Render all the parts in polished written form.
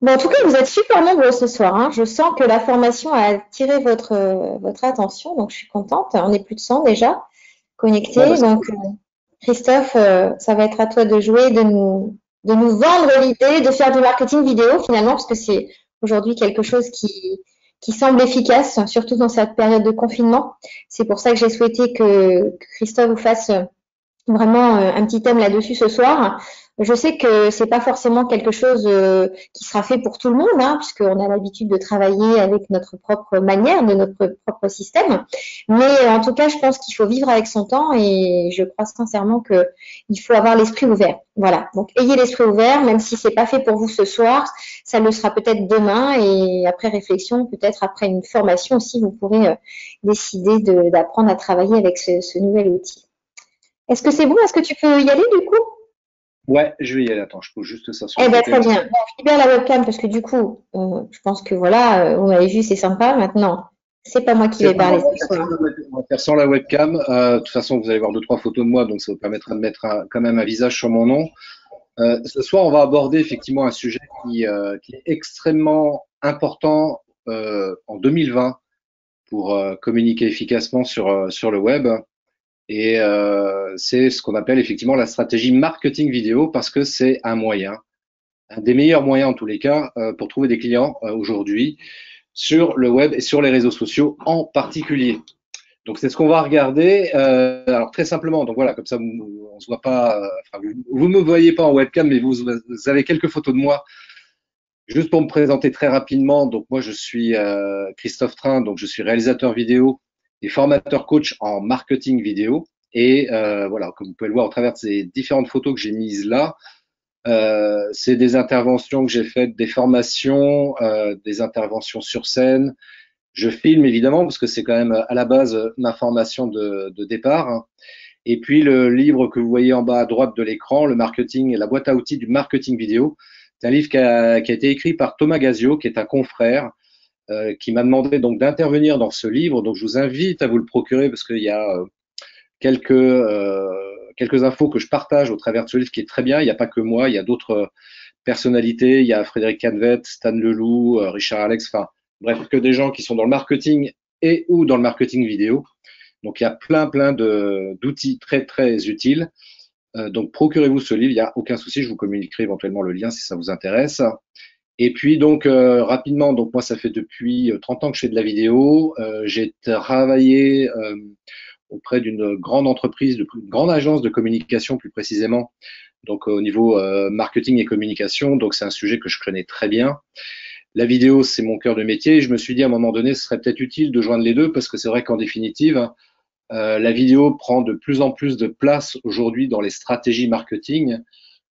Bon, en tout cas, vous êtes super nombreux ce soir, hein. Je sens que la formation a attiré votre attention, donc je suis contente. On est plus de 100 déjà Bon, bah, connectés. Donc, Christophe, ça va être à toi de jouer, de nous vendre l'idée de faire du marketing vidéo finalement, parce que c'est aujourd'hui quelque chose qui semble efficace, surtout dans cette période de confinement. C'est pour ça que j'ai souhaité que Christophe vous fasse vraiment un petit thème là-dessus ce soir. Je sais que c'est pas forcément quelque chose qui sera fait pour tout le monde, hein, puisqu'on a l'habitude de travailler avec notre propre manière, de notre propre système. Mais en tout cas, je pense qu'il faut vivre avec son temps et je crois sincèrement que il faut avoir l'esprit ouvert. Voilà. Donc, ayez l'esprit ouvert, même si c'est pas fait pour vous ce soir, ça le sera peut-être demain et après réflexion, peut-être après une formation aussi, vous pourrez décider d'apprendre à travailler avec ce nouvel outil. Est-ce que c'est bon? Est-ce que tu peux y aller du coup? ouais, je vais y aller. Attends, je pose juste ça sur Eh le bien, côté. très bien. Bon, je libère la webcam parce que du coup, je pense que voilà, vous m'avez vu, c'est sympa. Maintenant, c'est pas moi qui C'est vais pas grave, parler ce soir. on va faire sans la webcam. De toute façon, vous allez voir deux, trois photos de moi, donc ça vous permettra de mettre quand même un visage sur mon nom. Ce soir, on va aborder effectivement un sujet qui est extrêmement important en 2020 pour communiquer efficacement sur le web. Et c'est ce qu'on appelle effectivement la stratégie marketing vidéo parce que c'est un des meilleurs moyens en tous les cas pour trouver des clients aujourd'hui sur le web et sur les réseaux sociaux en particulier. Donc c'est ce qu'on va regarder. Alors très simplement, donc voilà, comme ça on se voit pas, enfin, vous me voyez pas en webcam, mais vous avez quelques photos de moi. Juste pour me présenter très rapidement, donc moi je suis Christophe Train, donc je suis réalisateur vidéo et formateur coach en marketing vidéo. Et voilà, comme vous pouvez le voir au travers de ces différentes photos que j'ai mises là, c'est des interventions que j'ai faites, des formations, des interventions sur scène. Je filme évidemment parce que c'est quand même à la base ma formation de départ. Et puis le livre que vous voyez en bas à droite de l'écran, le marketing, la boîte à outils du marketing vidéo, c'est un livre qui a été écrit par Thomas Gazio, qui est un confrère, qui m'a demandé donc d'intervenir dans ce livre. Donc je vous invite à vous le procurer parce qu'il y a quelques infos que je partage au travers de ce livre qui est très bien. Il n'y a pas que moi, il y a d'autres personnalités. Il y a Frédéric Canvet, Stan Leloup, Richard Alex, enfin bref, que des gens qui sont dans le marketing et ou dans le marketing vidéo. Donc il y a plein d'outils très très utiles. Donc procurez-vous ce livre, il n'y a aucun souci, je vous communiquerai éventuellement le lien si ça vous intéresse. Et puis donc rapidement, donc moi ça fait depuis 30 ans que je fais de la vidéo. J'ai travaillé auprès d'une grande entreprise, d'une grande agence de communication plus précisément, donc au niveau marketing et communication. Donc c'est un sujet que je connais très bien. La vidéo, c'est mon cœur de métier. Je me suis dit à un moment donné, ce serait peut-être utile de joindre les deux parce que c'est vrai qu'en définitive, la vidéo prend de plus en plus de place aujourd'hui dans les stratégies marketing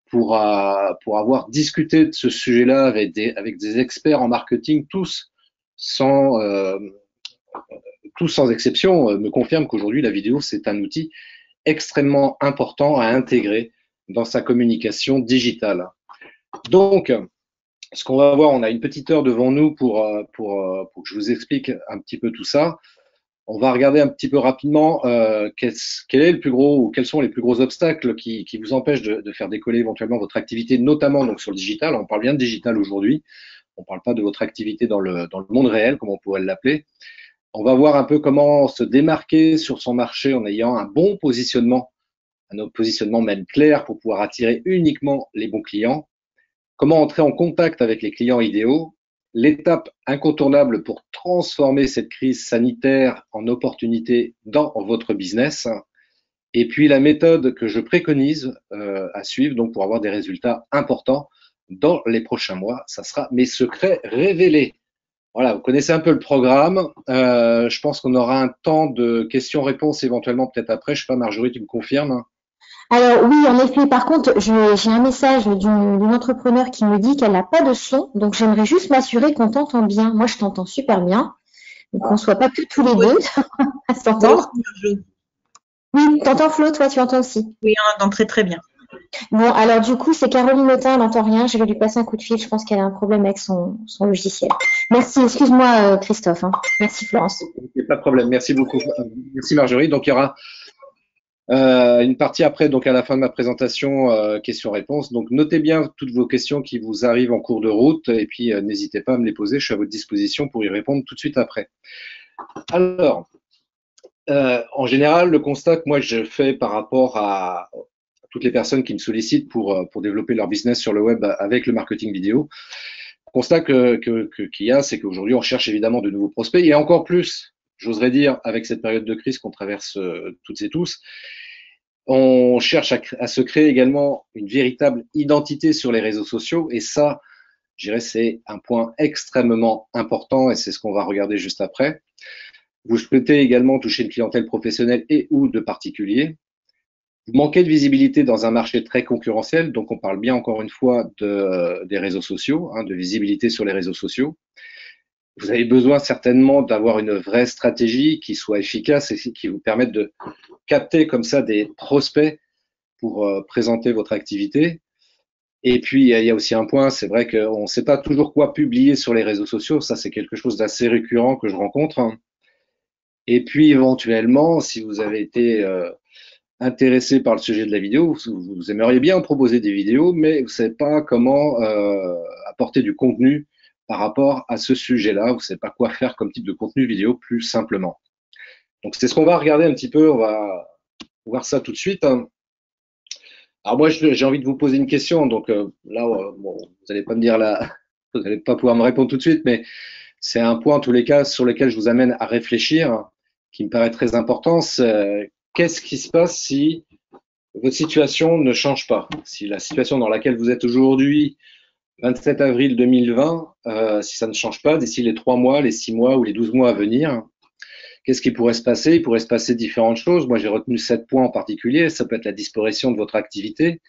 pour avoir discuté de ce sujet-là avec des experts en marketing, sans, euh, tous sans exception, me confirment qu'aujourd'hui, la vidéo, c'est un outil extrêmement important à intégrer dans sa communication digitale. Donc, ce qu'on va voir, on a une petite heure devant nous pour que je vous explique un petit peu tout ça. On va regarder un petit peu rapidement quel est le plus gros ou quels sont les plus gros obstacles qui vous empêchent de faire décoller éventuellement votre activité, notamment donc sur le digital. On parle bien de digital aujourd'hui. On ne parle pas de votre activité dans le monde réel, comme on pourrait l'appeler. On va voir un peu comment se démarquer sur son marché en ayant un bon positionnement, un positionnement même clair pour pouvoir attirer uniquement les bons clients. Comment entrer en contact avec les clients idéaux, l'étape incontournable pour transformer cette crise sanitaire en opportunité dans votre business, et puis la méthode que je préconise à suivre donc pour avoir des résultats importants dans les prochains mois. Ça sera mes secrets révélés. Voilà, vous connaissez un peu le programme. Je pense qu'on aura un temps de questions-réponses éventuellement peut-être après. Je sais pas, Marjorie, tu me confirmes? Alors oui, en effet, par contre, j'ai un message d'une entrepreneur qui me dit qu'elle n'a pas de son, donc j'aimerais juste m'assurer qu'on t'entend bien. Moi, je t'entends super bien, donc qu'on ne Ah, soit pas que tous les Oui, deux à moi aussi, s'entendre. je- Oui, t'entends Flo, toi, tu entends aussi. oui, on entend très très bien. Bon, alors du coup, c'est Caroline Autain, elle n'entend rien. Je vais lui passer un coup de fil. Je pense qu'elle a un problème avec son logiciel. Merci, excuse-moi Christophe, hein. Merci Florence. pas de problème. Merci beaucoup. Merci Marjorie. Donc il y aura Une partie après, donc à la fin de ma présentation, questions-réponses. Donc notez bien toutes vos questions qui vous arrivent en cours de route et puis n'hésitez pas à me les poser, je suis à votre disposition pour y répondre tout de suite après. Alors, en général, le constat que moi je fais par rapport à toutes les personnes qui me sollicitent pour développer leur business sur le web avec le marketing vidéo, le constat qu'il y a, c'est qu'aujourd'hui on cherche évidemment de nouveaux prospects et encore plus, j'oserais dire, avec cette période de crise qu'on traverse toutes et tous, on cherche à se créer également une véritable identité sur les réseaux sociaux et ça, je dirais, c'est un point extrêmement important et c'est ce qu'on va regarder juste après. Vous souhaitez également toucher une clientèle professionnelle et ou de particuliers. Vous manquez de visibilité dans un marché très concurrentiel, donc on parle bien encore une fois des réseaux sociaux, hein, de visibilité sur les réseaux sociaux. Vous avez besoin certainement d'avoir une vraie stratégie qui soit efficace et qui vous permette de capter comme ça des prospects pour présenter votre activité. Et puis, il y a aussi un point, c'est vrai qu'on ne sait pas toujours quoi publier sur les réseaux sociaux. Ça, c'est quelque chose d'assez récurrent que je rencontre. Et puis, éventuellement, si vous avez été intéressé par le sujet de la vidéo, vous aimeriez bien proposer des vidéos, mais vous ne savez pas comment apporter du contenu par rapport à ce sujet-là. Vous ne savez pas quoi faire comme type de contenu vidéo plus simplement. Donc, c'est ce qu'on va regarder un petit peu. On va voir ça tout de suite. Alors moi, j'ai envie de vous poser une question. Donc là, bon, vous n'allez pas me dire là, vous n'allez pas pouvoir me répondre tout de suite, mais c'est un point en tous les cas sur lequel je vous amène à réfléchir, qui me paraît très important. Qu'est-ce qui se passe si votre situation ne change pas? Si la situation dans laquelle vous êtes aujourd'hui, 27 avril 2020, si ça ne change pas d'ici les 3 mois, les 6 mois ou les 12 mois à venir, qu'est-ce qui pourrait se passer? Il pourrait se passer différentes choses. Moi, j'ai retenu 7 points en particulier. Ça peut être la disparition de votre activité.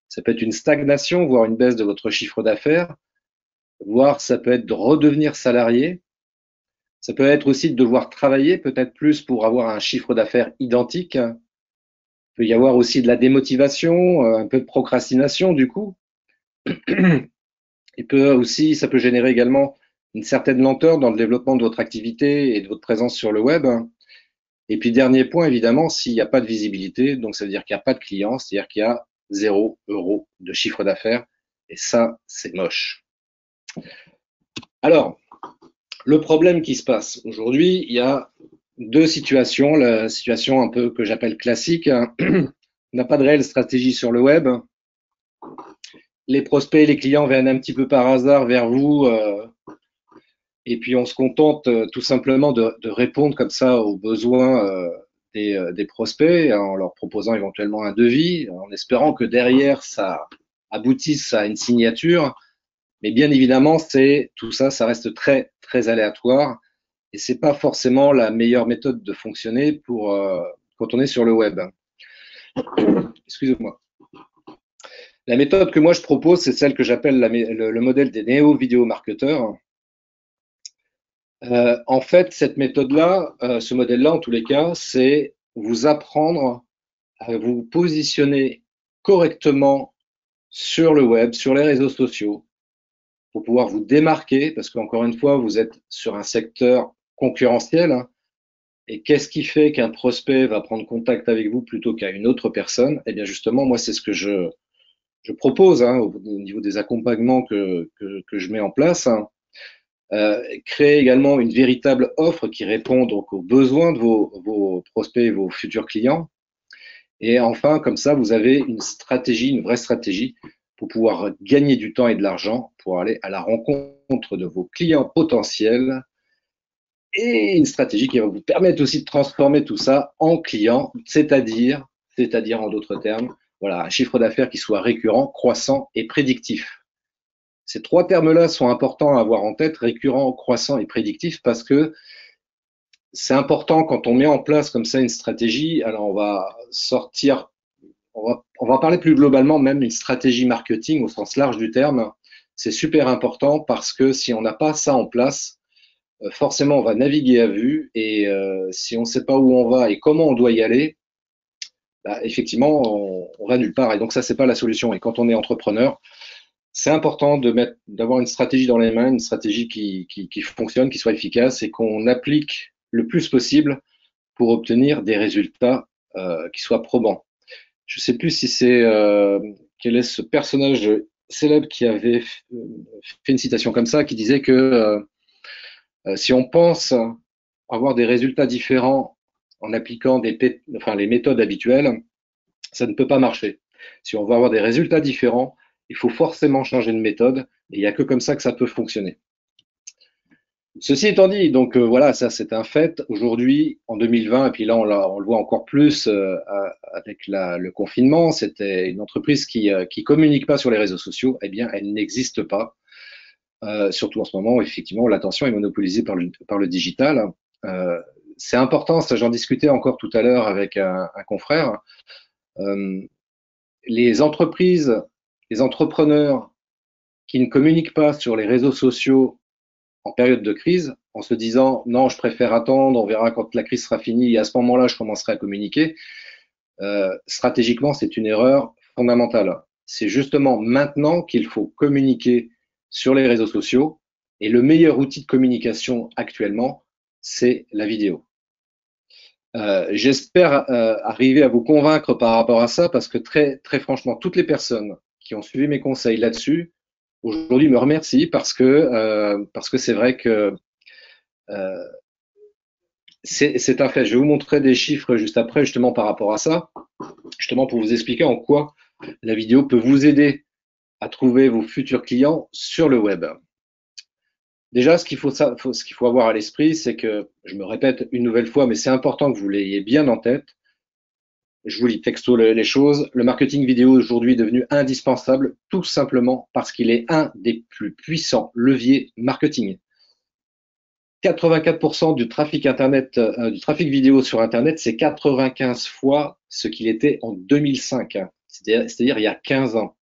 Ça peut être une stagnation, voire une baisse de votre chiffre d'affaires. Voire ça peut être de redevenir salarié. Ça peut être aussi de devoir travailler peut-être plus pour avoir un chiffre d'affaires identique. Il peut y avoir aussi de la démotivation, un peu de procrastination du coup. Ça peut générer également une certaine lenteur dans le développement de votre activité et de votre présence sur le web. Et puis, dernier point, évidemment, s'il n'y a pas de visibilité, donc ça veut dire qu'il n'y a pas de clients, c'est-à-dire qu'il y a 0 € de chiffre d'affaires. Et ça, c'est moche. Alors, le problème qui se passe aujourd'hui, il y a deux situations. La situation un peu que j'appelle classique. On n'a pas de réelle stratégie sur le web. Les prospects, les clients viennent un petit peu par hasard vers vous. Et puis, on se contente tout simplement de répondre comme ça aux besoins des prospects en leur proposant éventuellement un devis, en espérant que derrière, ça aboutisse à une signature. Mais bien évidemment, tout ça, ça reste très, très aléatoire et c'est pas forcément la meilleure méthode de fonctionner pour quand on est sur le web. Excusez-moi. La méthode que moi je propose, c'est celle que j'appelle le modèle des néo-vidéo-marketeurs. En fait, cette méthode-là, ce modèle-là, en tous les cas, c'est vous apprendre à vous positionner correctement sur le web, sur les réseaux sociaux, pour pouvoir vous démarquer, parce qu'encore une fois, vous êtes sur un secteur concurrentiel. Hein, et qu'est-ce qui fait qu'un prospect va prendre contact avec vous plutôt qu'à une autre personne? Eh bien, justement, moi, c'est ce que je propose hein, au niveau des accompagnements que je mets en place. Hein. Créer également une véritable offre qui répond donc aux besoins de vos prospects et vos futurs clients. Et enfin, comme ça, vous avez une stratégie, une vraie stratégie pour pouvoir gagner du temps et de l'argent pour aller à la rencontre de vos clients potentiels et une stratégie qui va vous permettre aussi de transformer tout ça en clients, c'est-à-dire en d'autres termes, voilà, un chiffre d'affaires qui soit récurrent, croissant et prédictif. Ces trois termes-là sont importants à avoir en tête, récurrent, croissant et prédictif, parce que c'est important quand on met en place comme ça une stratégie. Alors, on va parler plus globalement même d'une stratégie marketing au sens large du terme. C'est super important parce que si on n'a pas ça en place, forcément, on va naviguer à vue et si on ne sait pas où on va et comment on doit y aller, bah, effectivement, on va nulle part. Et donc, ça, c'est pas la solution. Et quand on est entrepreneur, c'est important d'avoir une stratégie dans les mains, une stratégie qui fonctionne, qui soit efficace et qu'on applique le plus possible pour obtenir des résultats qui soit probant. Je sais plus si c'est quel est ce personnage célèbre qui avait fait une citation comme ça, qui disait que si on pense avoir des résultats différents en appliquant les méthodes habituelles, ça ne peut pas marcher. Si on veut avoir des résultats différents, il faut forcément changer de méthode, et il n'y a que comme ça que ça peut fonctionner. Ceci étant dit, donc voilà, ça c'est un fait. Aujourd'hui, en 2020, et puis là on le voit encore plus avec le confinement, c'était une entreprise qui communique pas sur les réseaux sociaux, eh bien elle n'existe pas. Surtout en ce moment, effectivement, l'attention est monopolisée par le digital. C'est important, ça j'en discutais encore tout à l'heure avec un confrère. Les entreprises, les entrepreneurs qui ne communiquent pas sur les réseaux sociaux en période de crise, en se disant non, je préfère attendre, on verra quand la crise sera finie et à ce moment-là, je commencerai à communiquer. Stratégiquement, c'est une erreur fondamentale. C'est justement maintenant qu'il faut communiquer sur les réseaux sociaux et le meilleur outil de communication actuellement, c'est la vidéo. J'espère arriver à vous convaincre par rapport à ça parce que très franchement, toutes les personnes qui ont suivi mes conseils là-dessus, aujourd'hui me remercie parce que c'est vrai que c'est un fait. Je vais vous montrer des chiffres juste après, justement par rapport à ça, justement pour vous expliquer en quoi la vidéo peut vous aider à trouver vos futurs clients sur le web. Déjà, ce qu'il faut avoir à l'esprit, c'est que, je me répète une nouvelle fois, mais c'est important que vous l'ayez bien en tête. Je vous lis texto les choses. Le marketing vidéo aujourd'hui est devenu indispensable tout simplement parce qu'il est un des plus puissants leviers marketing. 84% du trafic internet, du trafic vidéo sur internet, c'est 95 fois ce qu'il était en 2005, hein. C'est-à-dire il y a 15 ans.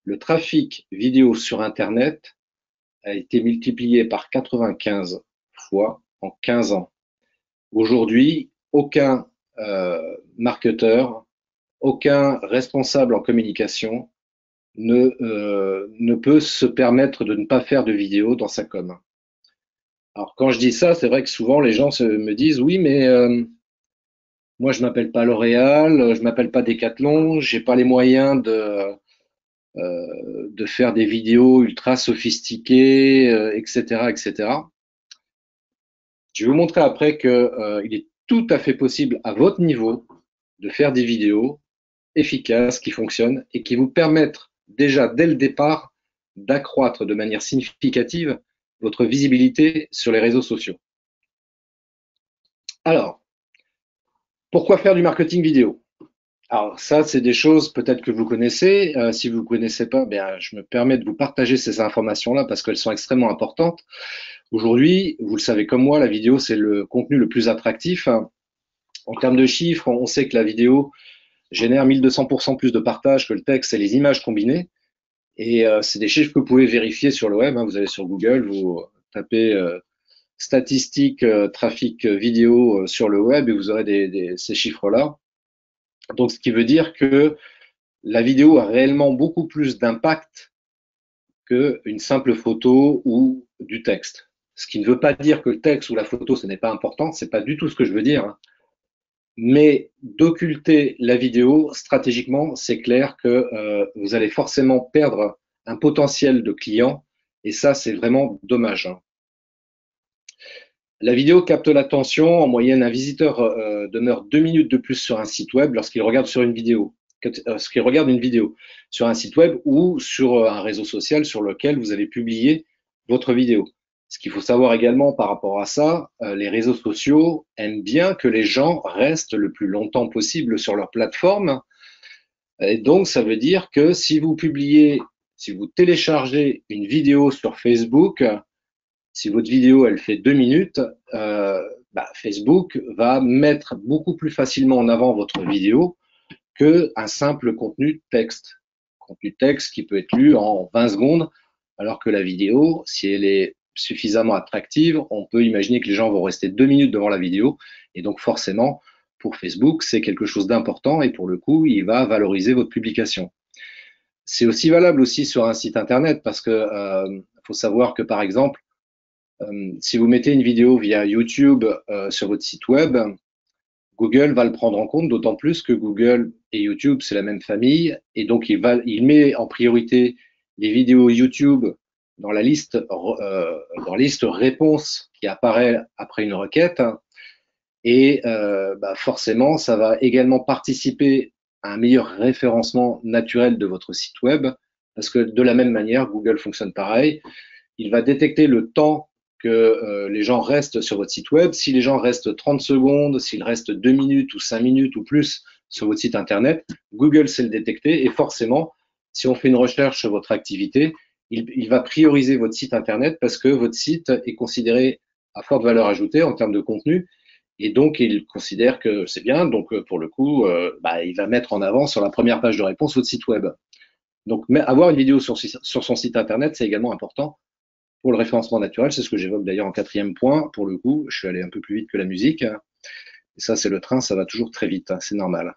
Le trafic vidéo sur internet a été multiplié par 95 fois en 15 ans. Aujourd'hui, aucun marketeur, aucun responsable en communication ne peut se permettre de ne pas faire de vidéo dans sa com. Alors quand je dis ça, c'est vrai que souvent les gens me disent oui, mais moi je m'appelle pas L'Oréal, je m'appelle pas Decathlon, j'ai pas les moyens de faire des vidéos ultra sophistiquées, etc., etc. Je vais vous montrer après que il est tout à fait possible à votre niveau de faire des vidéos efficaces qui fonctionnent et qui vous permettent déjà dès le départ d'accroître de manière significative votre visibilité sur les réseaux sociaux. Alors, pourquoi faire du marketing vidéo? Alors ça, c'est des choses peut-être que vous connaissez. Si vous ne connaissez pas, bien, je me permets de vous partager ces informations-là parce qu'elles sont extrêmement importantes. Aujourd'hui, vous le savez comme moi, la vidéo, c'est le contenu le plus attractif. En termes de chiffres, on sait que la vidéo génère 1200% plus de partages que le texte et les images combinées. Et c'est des chiffres que vous pouvez vérifier sur le web, hein. Vous allez sur Google, vous tapez statistiques trafic vidéo sur le web et vous aurez ces chiffres-là. Donc, ce qui veut dire que la vidéo a réellement beaucoup plus d'impact qu'une simple photo ou du texte. Ce qui ne veut pas dire que le texte ou la photo, ce n'est pas important, c'est pas du tout ce que je veux dire. Mais d'occulter la vidéo, stratégiquement, c'est clair que vous allez forcément perdre un potentiel de clients et ça, c'est vraiment dommage. La vidéo capte l'attention. En moyenne, un visiteur demeure 2 minutes de plus sur un site web lorsqu'il regarde sur une vidéo, lorsqu'il regarde une vidéo sur un site web ou sur un réseau social sur lequel vous avez publié votre vidéo. Ce qu'il faut savoir également par rapport à ça, les réseaux sociaux aiment bien que les gens restent le plus longtemps possible sur leur plateforme. Et donc, ça veut dire que si vous téléchargez une vidéo sur Facebook, si votre vidéo elle fait 2 minutes, Facebook va mettre beaucoup plus facilement en avant votre vidéo qu'un simple contenu texte. Contenu texte qui peut être lu en 20 secondes, alors que la vidéo, si elle est suffisamment attractive, on peut imaginer que les gens vont rester 2 minutes devant la vidéo. Et donc forcément, pour Facebook, c'est quelque chose d'important et pour le coup, il va valoriser votre publication. C'est aussi valable aussi sur un site internet parce que faut savoir que par exemple, si vous mettez une vidéo via YouTube sur votre site web, Google va le prendre en compte, d'autant plus que Google et YouTube, c'est la même famille, et donc il met en priorité les vidéos YouTube dans la liste réponse qui apparaît après une requête, et forcément, ça va également participer à un meilleur référencement naturel de votre site web, parce que de la même manière, Google fonctionne pareil. Il va détecter le temps que les gens restent sur votre site web. Si les gens restent 30 secondes, s'ils restent 2 minutes ou 5 minutes ou plus sur votre site internet, Google sait le détecter et forcément, si on fait une recherche sur votre activité, il va prioriser votre site internet parce que votre site est considéré à forte valeur ajoutée en termes de contenu et donc il considère que c'est bien. Donc pour le coup, il va mettre en avant sur la première page de réponse votre site web. Donc avoir une vidéo sur son site internet, c'est également important pour le référencement naturel. C'est ce que j'évoque d'ailleurs en 4e point. Pour le coup, je suis allé un peu plus vite que la musique. Et ça, c'est le train, ça va toujours très vite, hein, c'est normal.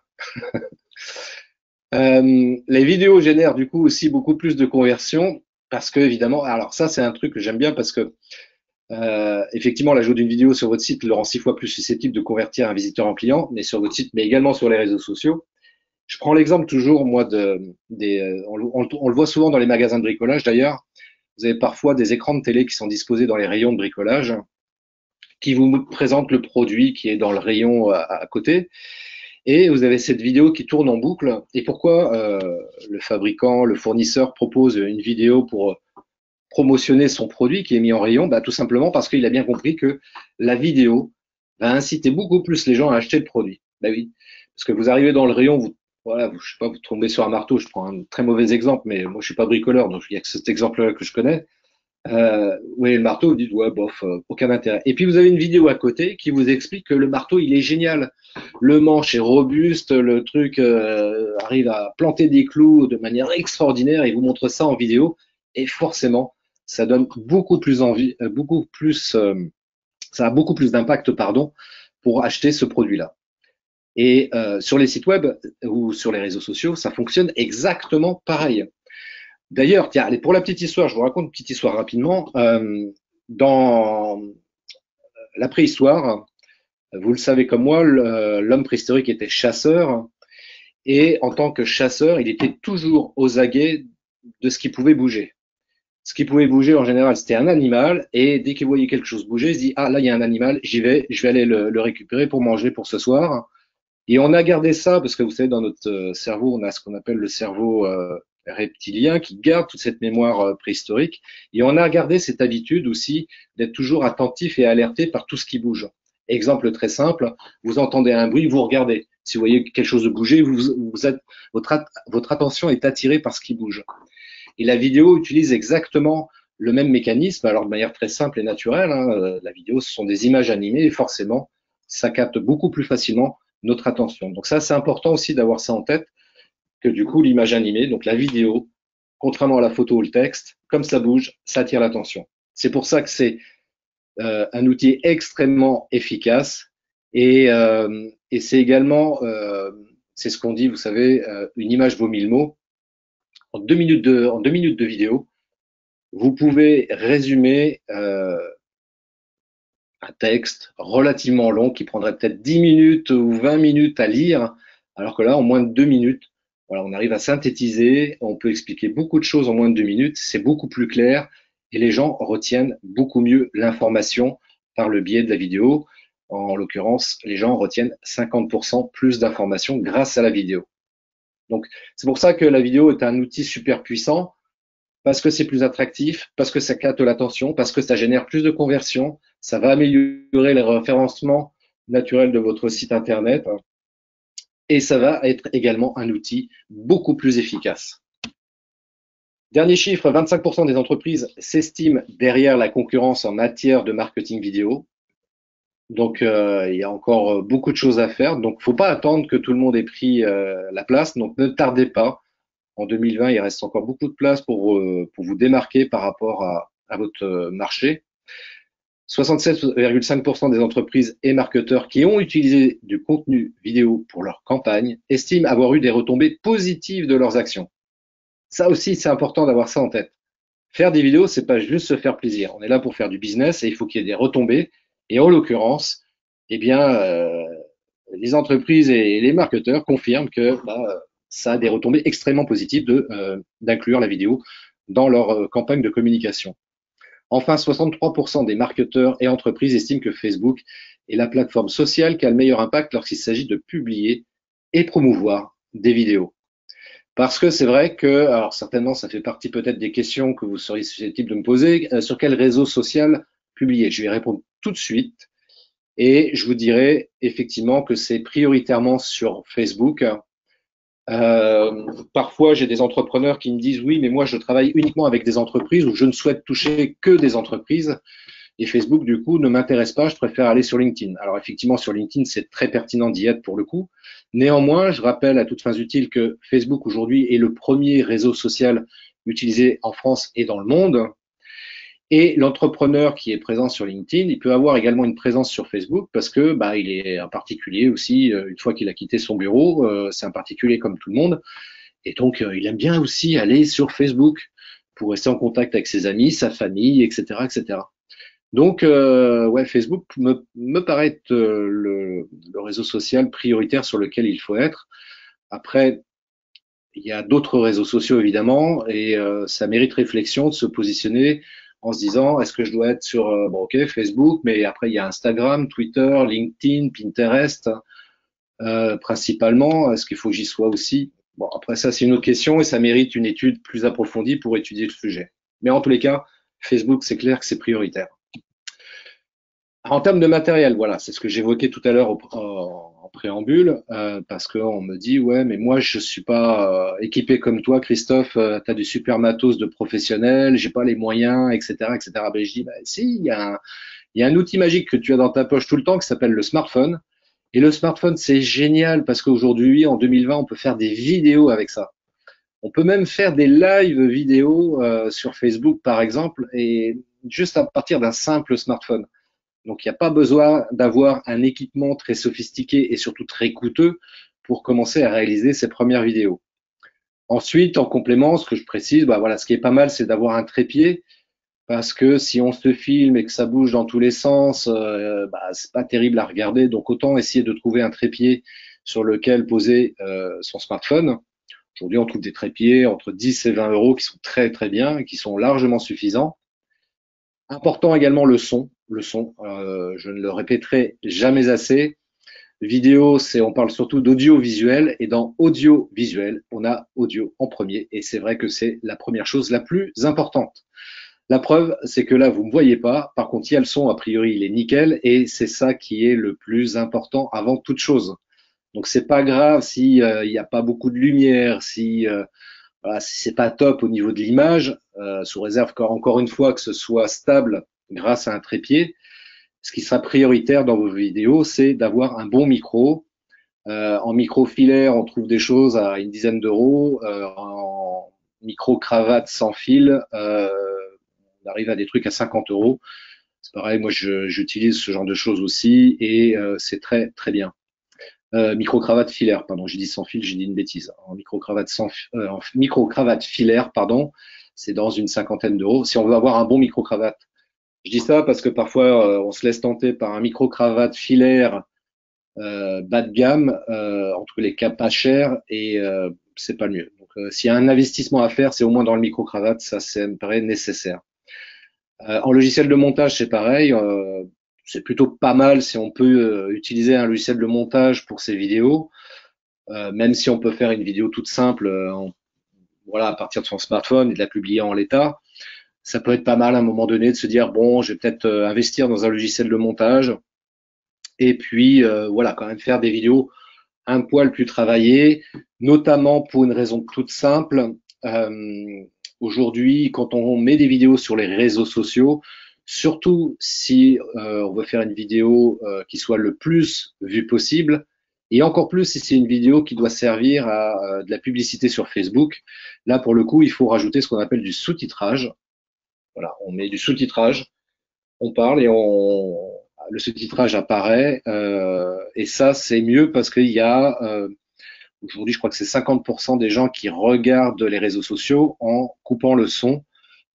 Les vidéos génèrent du coup aussi beaucoup plus de conversions parce que évidemment, alors ça c'est un truc que j'aime bien parce que effectivement l'ajout d'une vidéo sur votre site le rend 6 fois plus susceptible de convertir un visiteur en client, mais sur votre site, mais également sur les réseaux sociaux. Je prends l'exemple toujours moi on le voit souvent dans les magasins de bricolage d'ailleurs. Vous avez parfois des écrans de télé qui sont disposés dans les rayons de bricolage, qui vous présentent le produit qui est dans le rayon à côté. Et vous avez cette vidéo qui tourne en boucle. Et pourquoi le fabricant, le fournisseur propose une vidéo pour promotionner son produit qui est mis en rayon? Tout simplement parce qu'il a bien compris que la vidéo va inciter beaucoup plus les gens à acheter le produit. Oui, parce que vous arrivez dans le rayon, je sais pas, vous tombez sur un marteau. Je prends un très mauvais exemple, mais moi je suis pas bricoleur, donc il y a que cet exemple-là que je connais. Oui, le marteau, vous dites, ouais, bof, aucun intérêt. Et puis vous avez une vidéo à côté qui vous explique que le marteau, il est génial. Le manche est robuste, le truc arrive à planter des clous de manière extraordinaire. Il vous montre ça en vidéo. Et forcément, ça donne beaucoup plus envie, ça a beaucoup plus d'impact, pardon, pour acheter ce produit-là. Et sur les sites web ou sur les réseaux sociaux, ça fonctionne exactement pareil. D'ailleurs, tiens, allez, pour la petite histoire, je vous raconte une petite histoire rapidement. Dans la préhistoire, vous le savez comme moi, l'homme préhistorique était chasseur et en tant que chasseur, il était toujours aux aguets de ce qui pouvait bouger. Ce qui pouvait bouger en général, c'était un animal et dès qu'il voyait quelque chose bouger, il se dit ah là il y a un animal, j'y vais, je vais aller le récupérer pour manger pour ce soir. Et on a gardé ça parce que vous savez dans notre cerveau, on a ce qu'on appelle le cerveau reptilien qui garde toute cette mémoire préhistorique. Et on a gardé cette habitude aussi d'être toujours attentif et alerté par tout ce qui bouge. Exemple très simple, vous entendez un bruit, vous regardez. Si vous voyez quelque chose de bouger, votre attention est attirée par ce qui bouge. Et la vidéo utilise exactement le même mécanisme, alors de manière très simple et naturelle. Hein, la vidéo, ce sont des images animées et forcément, ça capte beaucoup plus facilement notre attention. Donc ça, c'est important aussi d'avoir ça en tête, que du coup, l'image animée, donc la vidéo, contrairement à la photo ou le texte, comme ça bouge, ça attire l'attention. C'est pour ça que c'est un outil extrêmement efficace et c'est également, c'est ce qu'on dit, vous savez, une image vaut 1000 mots. En 2 minutes de vidéo, vous pouvez résumer un texte relativement long qui prendrait peut-être 10 minutes ou 20 minutes à lire, alors que là, en moins de 2 minutes, voilà, on arrive à synthétiser, on peut expliquer beaucoup de choses en moins de 2 minutes, c'est beaucoup plus clair et les gens retiennent beaucoup mieux l'information par le biais de la vidéo. En l'occurrence, les gens retiennent 50% plus d'informations grâce à la vidéo. Donc, c'est pour ça que la vidéo est un outil super puissant, parce que c'est plus attractif, parce que ça capte l'attention, parce que ça génère plus de conversions, ça va améliorer le référencement naturel de votre site internet et ça va être également un outil beaucoup plus efficace. Dernier chiffre, 25% des entreprises s'estiment derrière la concurrence en matière de marketing vidéo. Donc, il y a encore beaucoup de choses à faire. Donc, faut pas attendre que tout le monde ait pris la place. Donc, ne tardez pas. En 2020, il reste encore beaucoup de place pour vous démarquer par rapport à votre marché. 67,5% des entreprises et marketeurs qui ont utilisé du contenu vidéo pour leur campagne estiment avoir eu des retombées positives de leurs actions. Ça aussi, c'est important d'avoir ça en tête. Faire des vidéos, c'est pas juste se faire plaisir. On est là pour faire du business et il faut qu'il y ait des retombées. Et en l'occurrence, eh bien, les entreprises et les marketeurs confirment que ça a des retombées extrêmement positives d'inclure la vidéo dans leur campagne de communication. Enfin, 63% des marketeurs et entreprises estiment que Facebook est la plateforme sociale qui a le meilleur impact lorsqu'il s'agit de publier et promouvoir des vidéos. Parce que c'est vrai que, alors certainement, ça fait partie peut-être des questions que vous seriez susceptibles de me poser. Sur quel réseau social publier? Je vais répondre tout de suite. Et je vous dirais effectivement que c'est prioritairement sur Facebook. Parfois, j'ai des entrepreneurs qui me disent oui, mais moi, je travaille uniquement avec des entreprises ou je ne souhaite toucher que des entreprises. Et Facebook, du coup, ne m'intéresse pas. Je préfère aller sur LinkedIn. Alors, effectivement, sur LinkedIn, c'est très pertinent d'y être pour le coup. Néanmoins, je rappelle à toutes fins utiles que Facebook aujourd'hui est le premier réseau social utilisé en France et dans le monde. Et l'entrepreneur qui est présent sur LinkedIn, il peut avoir également une présence sur Facebook parce que il est un particulier aussi. Une fois qu'il a quitté son bureau, c'est un particulier comme tout le monde, et donc il aime bien aussi aller sur Facebook pour rester en contact avec ses amis, sa famille, etc., etc. Donc ouais, Facebook me paraît être le réseau social prioritaire sur lequel il faut être. Après, il y a d'autres réseaux sociaux évidemment, et ça mérite réflexion de se positionner en se disant est-ce que je dois être sur ok Facebook, mais après il y a Instagram, Twitter, LinkedIn, Pinterest principalement. Est-ce qu'il faut que j'y sois aussi? Bon, après ça c'est une autre question et ça mérite une étude plus approfondie pour étudier le sujet. Mais en tous les cas, Facebook c'est clair que c'est prioritaire. En termes de matériel, voilà, c'est ce que j'évoquais tout à l'heure en préambule, parce qu'on me dit, ouais, mais moi, je suis pas équipé comme toi, Christophe, tu as du super matos de professionnel, j'ai pas les moyens, etc., etc. Ben, je dis, si, il y a un outil magique que tu as dans ta poche tout le temps qui s'appelle le smartphone. Et le smartphone, c'est génial parce qu'aujourd'hui, en 2020, on peut faire des vidéos avec ça. On peut même faire des live vidéos sur Facebook, par exemple, et juste à partir d'un simple smartphone. Donc, il n'y a pas besoin d'avoir un équipement très sophistiqué et surtout très coûteux pour commencer à réaliser ses premières vidéos. Ensuite, en complément, ce que je précise, voilà, ce qui est pas mal, c'est d'avoir un trépied parce que si on se filme et que ça bouge dans tous les sens, c'est pas terrible à regarder. Donc, autant essayer de trouver un trépied sur lequel poser son smartphone. Aujourd'hui, on trouve des trépieds entre 10 et 20 euros qui sont très très bien et qui sont largement suffisants. Important également le son. Le son, je ne le répéterai jamais assez. Vidéo, on parle surtout d'audiovisuel, et dans audiovisuel, on a audio en premier, et c'est vrai que c'est la première chose la plus importante. La preuve, c'est que là, vous me voyez pas. Par contre, il y a le son, a priori, il est nickel, et c'est ça qui est le plus important avant toute chose. Donc, c'est pas grave si il n'y a pas beaucoup de lumière, voilà, si c'est pas top au niveau de l'image, sous réserve encore une fois que ce soit stable grâce à un trépied. Ce qui sera prioritaire dans vos vidéos, c'est d'avoir un bon micro. En micro filaire, on trouve des choses à une dizaine d'euros. En micro cravate sans fil, on arrive à des trucs à 50 euros. C'est pareil, moi j'utilise ce genre de choses aussi et c'est très très bien. Micro-cravate filaire, pardon, j'ai dit sans fil, j'ai dit une bêtise. En micro-cravate filaire, pardon, c'est dans une cinquantaine d'euros. Si on veut avoir un bon micro-cravate, je dis ça parce que parfois on se laisse tenter par un micro-cravate filaire bas de gamme, en tous les cas pas cher, et c'est pas le mieux. Donc s'il y a un investissement à faire, c'est au moins dans le micro-cravate, ça me paraît nécessaire. En logiciel de montage, c'est pareil. C'est plutôt pas mal si on peut utiliser un logiciel de montage pour ces vidéos, même si on peut faire une vidéo toute simple voilà, à partir de son smartphone et de la publier en l'état. Ça peut être pas mal à un moment donné de se dire, bon, je vais peut-être investir dans un logiciel de montage et puis voilà, quand même faire des vidéos un poil plus travaillées, notamment pour une raison toute simple. Aujourd'hui, quand on met des vidéos sur les réseaux sociaux, surtout si on veut faire une vidéo qui soit le plus vue possible, et encore plus si c'est une vidéo qui doit servir à de la publicité sur Facebook, là pour le coup, il faut rajouter ce qu'on appelle du sous-titrage. Voilà, on met du sous-titrage, on parle et le sous-titrage apparaît, et ça c'est mieux parce qu'il y a aujourd'hui, je crois que c'est 50% des gens qui regardent les réseaux sociaux en coupant le son.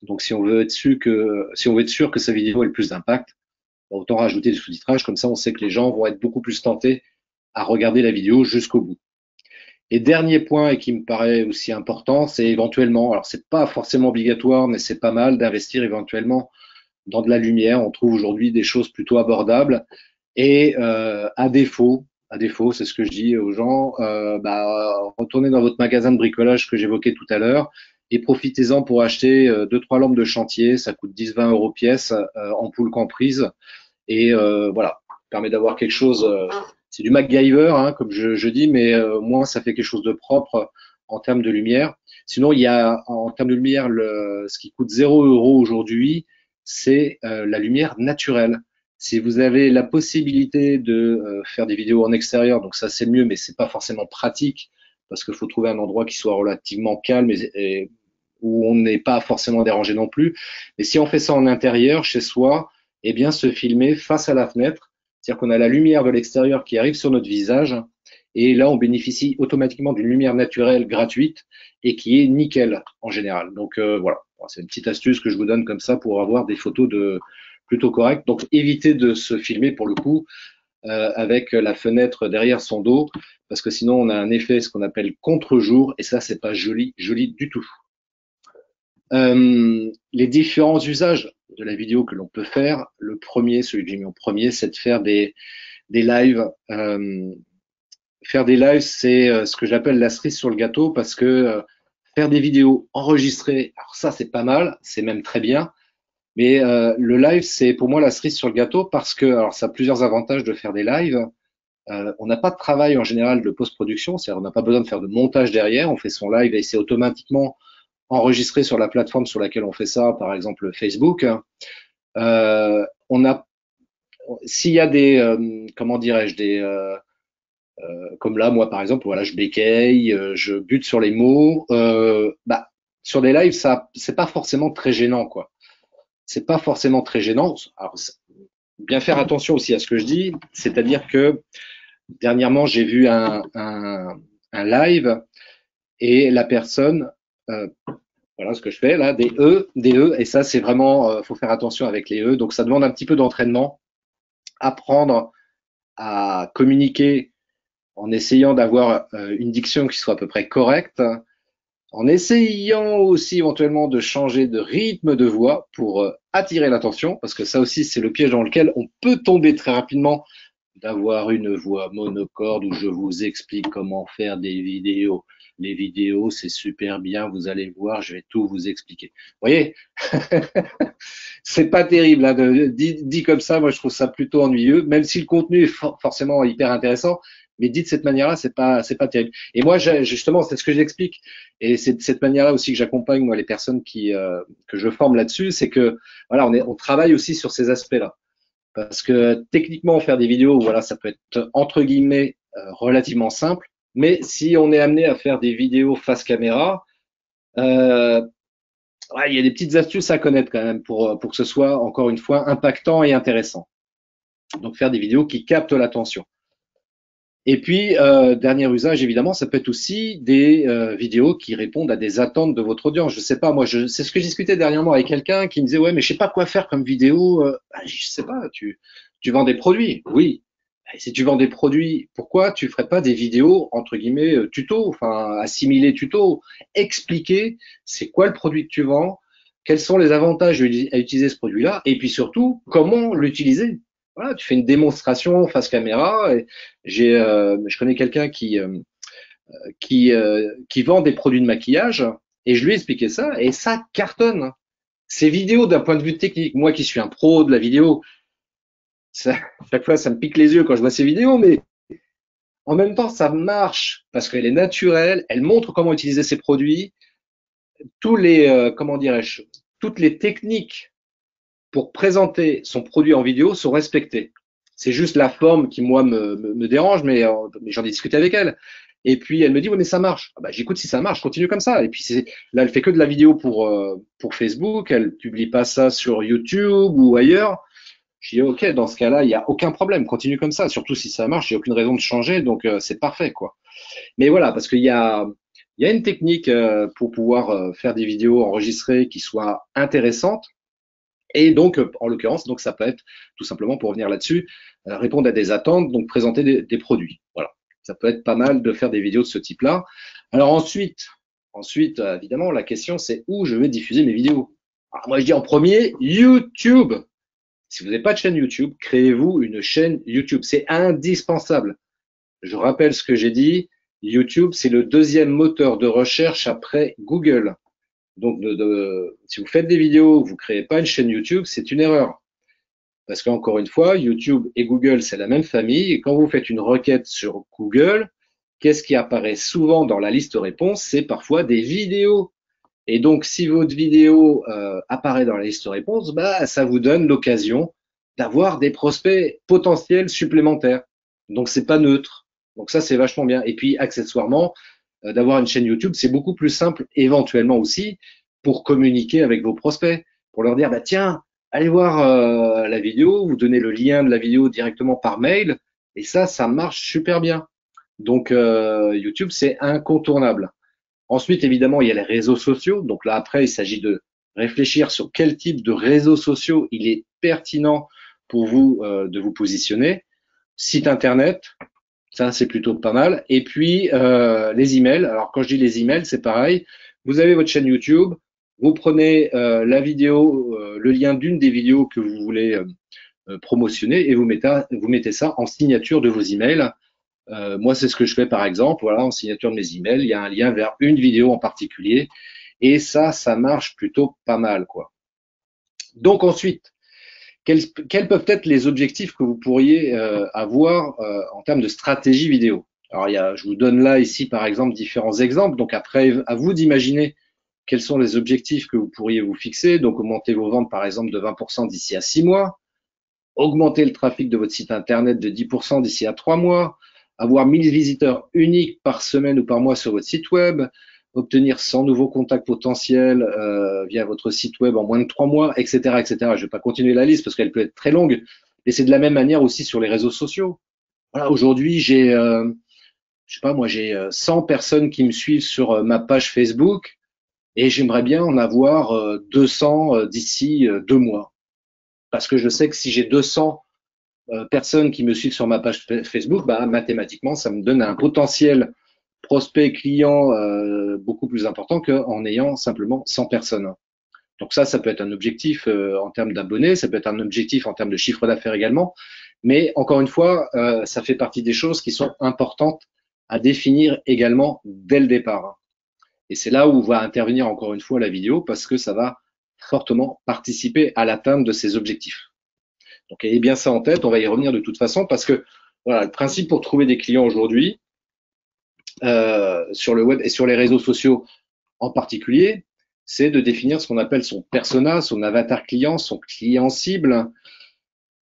Donc, si on veut être sûr que sa vidéo ait le plus d'impact, autant rajouter du sous-titrage. Comme ça, on sait que les gens vont être beaucoup plus tentés à regarder la vidéo jusqu'au bout. Et dernier point, et qui me paraît aussi important, c'est éventuellement, alors c'est pas forcément obligatoire, mais c'est pas mal d'investir éventuellement dans de la lumière. On trouve aujourd'hui des choses plutôt abordables. Et à défaut, c'est ce que je dis aux gens, retournez dans votre magasin de bricolage que j'évoquais tout à l'heure et profitez-en pour acheter deux, trois lampes de chantier. Ça coûte 10-20 euros pièce, ampoule comprise. Et voilà, permet d'avoir quelque chose. C'est du MacGyver, hein, comme je dis, mais au moins ça fait quelque chose de propre en termes de lumière. Sinon, il y a en termes de lumière, ce qui coûte 0 € aujourd'hui, c'est la lumière naturelle. Si vous avez la possibilité de faire des vidéos en extérieur, donc ça c'est mieux, mais c'est pas forcément pratique parce qu'il faut trouver un endroit qui soit relativement calme et où on n'est pas forcément dérangé non plus. Mais si on fait ça en intérieur, chez soi, eh bien se filmer face à la fenêtre, c'est-à-dire qu'on a la lumière de l'extérieur qui arrive sur notre visage, et là on bénéficie automatiquement d'une lumière naturelle gratuite et qui est nickel en général. Donc voilà, c'est une petite astuce que je vous donne comme ça pour avoir des photos de plutôt correctes. Donc évitez de se filmer pour le coup avec la fenêtre derrière son dos, parce que sinon on a un effet ce qu'on appelle contre-jour, et ça c'est pas joli, joli du tout. Les différents usages de la vidéo que l'on peut faire, le premier, celui que j'ai mis en premier, c'est de faire des lives. Faire des lives, c'est ce que j'appelle la cerise sur le gâteau, parce que faire des vidéos enregistrées, alors ça c'est pas mal, c'est même très bien, mais le live c'est pour moi la cerise sur le gâteau parce que alors ça a plusieurs avantages de faire des lives. On n'a pas de travail en général de post-production, c'est-à-dire on n'a pas besoin de faire de montage derrière, on fait son live et c'est automatiquement enregistré sur la plateforme sur laquelle on fait ça, par exemple Facebook. On a, s'il y a des, comment dirais-je, des, comme là, moi par exemple, voilà, je bégaye, je bute sur les mots. Sur des lives, ça, c'est pas forcément très gênant, quoi. C'est pas forcément très gênant. Alors, bien faire attention aussi à ce que je dis, c'est-à-dire que dernièrement, j'ai vu un live et la personne voilà ce que je fais là, des E, et ça c'est vraiment, faut faire attention avec les E. Donc ça demande un petit peu d'entraînement, apprendre à communiquer en essayant d'avoir une diction qui soit à peu près correcte, en essayant aussi éventuellement de changer de rythme de voix pour attirer l'attention, parce que ça aussi c'est le piège dans lequel on peut tomber très rapidement, d'avoir une voix monocorde où je vous explique comment faire des vidéos. Les vidéos, c'est super bien, vous allez voir, je vais tout vous expliquer. Vous voyez, c'est pas terrible, hein, dit comme ça, moi je trouve ça plutôt ennuyeux, même si le contenu est forcément hyper intéressant, mais dit de cette manière-là, c'est pas terrible. Et moi, justement, c'est ce que j'explique, et c'est de cette manière-là aussi que j'accompagne moi les personnes que je forme là-dessus, c'est que voilà, on travaille aussi sur ces aspects-là. Parce que techniquement, faire des vidéos, voilà, ça peut être entre guillemets relativement simple. Mais si on est amené à faire des vidéos face caméra, il y a des petites astuces à connaître quand même pour que ce soit, encore une fois, impactant et intéressant. Donc faire des vidéos qui captent l'attention. Et puis, dernier usage, évidemment, ça peut être aussi des vidéos qui répondent à des attentes de votre audience. Je sais pas, moi, c'est ce que je discutais dernièrement avec quelqu'un qui me disait, ouais, mais je sais pas quoi faire comme vidéo. Je sais pas, tu vends des produits. Oui. Et si tu vends des produits, pourquoi tu ferais pas des vidéos, entre guillemets, tuto, enfin, assimilés tuto, expliquer c'est quoi le produit que tu vends, quels sont les avantages à utiliser ce produit-là, et puis surtout, comment l'utiliser. Voilà, tu fais une démonstration face caméra. Et je connais quelqu'un qui vend des produits de maquillage et je lui ai expliqué ça et ça cartonne. Ces vidéos d'un point de vue technique, moi qui suis un pro de la vidéo, ça, chaque fois ça me pique les yeux quand je vois ces vidéos, mais en même temps ça marche parce qu'elle est naturelle, elle montre comment utiliser ces produits, tous les comment dirais-je, toutes les techniques pour présenter son produit en vidéo sont respectées. C'est juste la forme qui, moi, me dérange, mais j'en ai discuté avec elle. Et puis, elle me dit, oui, mais ça marche. Ah bah, j'écoute si ça marche, continue comme ça. Et puis, là, elle fait que de la vidéo pour Facebook, elle publie pas ça sur YouTube ou ailleurs. Je dis, OK, dans ce cas-là, il n'y a aucun problème, continue comme ça. Surtout si ça marche, il n'y a aucune raison de changer, donc c'est parfait, quoi. Mais voilà, parce qu'il y a une technique pour pouvoir faire des vidéos enregistrées qui soient intéressantes Et donc, en l'occurrence, donc ça peut être tout simplement pour revenir là-dessus, répondre à des attentes, donc présenter des produits. Voilà, ça peut être pas mal de faire des vidéos de ce type-là. Alors ensuite, évidemment, la question c'est où je vais diffuser mes vidéos. Alors, moi, je dis en premier YouTube. Si vous n'avez pas de chaîne YouTube, créez-vous une chaîne YouTube. C'est indispensable. Je rappelle ce que j'ai dit. YouTube, c'est le deuxième moteur de recherche après Google. Donc, si vous faites des vidéos, vous créez pas une chaîne YouTube, c'est une erreur. Parce qu'encore une fois, YouTube et Google, c'est la même famille. Et quand vous faites une requête sur Google, qu'est-ce qui apparaît souvent dans la liste réponse? C'est parfois des vidéos. Et donc, si votre vidéo apparaît dans la liste réponse, bah, ça vous donne l'occasion d'avoir des prospects potentiels supplémentaires. Donc, c'est pas neutre. Donc ça, c'est vachement bien. Et puis, accessoirement, d'avoir une chaîne YouTube, c'est beaucoup plus simple éventuellement aussi pour communiquer avec vos prospects, pour leur dire, bah tiens, allez voir la vidéo, vous donnez le lien de la vidéo directement par mail, et ça marche super bien. Donc YouTube, c'est incontournable. Ensuite, évidemment, il y a les réseaux sociaux. Donc là, après, il s'agit de réfléchir sur quel type de réseaux sociaux il est pertinent pour vous de vous positionner. Site internet, ça c'est plutôt pas mal. Et puis les emails. Alors quand je dis les emails, c'est pareil. Vous avez votre chaîne YouTube, vous prenez la vidéo, le lien d'une des vidéos que vous voulez promotionner et vous mettez ça en signature de vos emails. Moi, c'est ce que je fais par exemple. Voilà, en signature de mes emails, il y a un lien vers une vidéo en particulier. Et ça marche plutôt pas mal, quoi. Donc ensuite, quels peuvent être les objectifs que vous pourriez avoir en termes de stratégie vidéo? Alors, je vous donne là ici par exemple différents exemples. Donc après, à vous d'imaginer quels sont les objectifs que vous pourriez vous fixer. Donc augmenter vos ventes par exemple de 20% d'ici à 6 mois, augmenter le trafic de votre site internet de 10% d'ici à 3 mois, avoir 1000 visiteurs uniques par semaine ou par mois sur votre site web, obtenir 100 nouveaux contacts potentiels via votre site web en moins de 3 mois, etc., etc. Je ne vais pas continuer la liste parce qu'elle peut être très longue, mais c'est de la même manière aussi sur les réseaux sociaux. Voilà, aujourd'hui, je sais pas, moi, j'ai 100 personnes qui me suivent sur ma page Facebook et j'aimerais bien en avoir 200 d'ici 2 mois. Parce que je sais que si j'ai 200 personnes qui me suivent sur ma page Facebook, bah, mathématiquement, ça me donne un potentiel prospect client beaucoup plus important qu'en ayant simplement 100 personnes. Donc ça peut être un objectif en termes d'abonnés, ça peut être un objectif en termes de chiffre d'affaires également. Mais encore une fois, ça fait partie des choses qui sont importantes à définir également dès le départ. Et c'est là où va intervenir encore une fois la vidéo parce que ça va fortement participer à l'atteinte de ces objectifs. Donc ayez bien ça en tête, on va y revenir de toute façon parce que voilà, le principe pour trouver des clients aujourd'hui sur le web et sur les réseaux sociaux en particulier, c'est de définir ce qu'on appelle son persona, son avatar client, son client cible.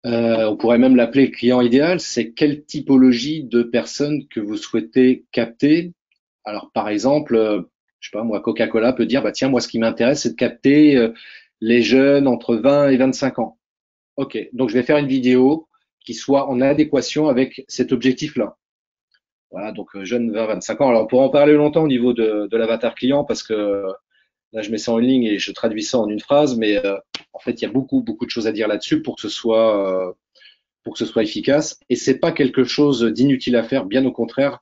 On pourrait même l'appeler client idéal. C'est quelle typologie de personnes que vous souhaitez capter. Alors par exemple, je sais pas moi, Coca-Cola peut dire bah tiens moi ce qui m'intéresse c'est de capter les jeunes entre 20 et 25 ans. Ok, donc je vais faire une vidéo qui soit en adéquation avec cet objectif-là. Voilà, donc jeunes 20-25 ans. Alors on pourra en parler longtemps au niveau de l'avatar client parce que là je mets ça en ligne et je traduis ça en une phrase, mais en fait il y a beaucoup de choses à dire là-dessus pour que ce soit efficace. Et c'est pas quelque chose d'inutile à faire, bien au contraire,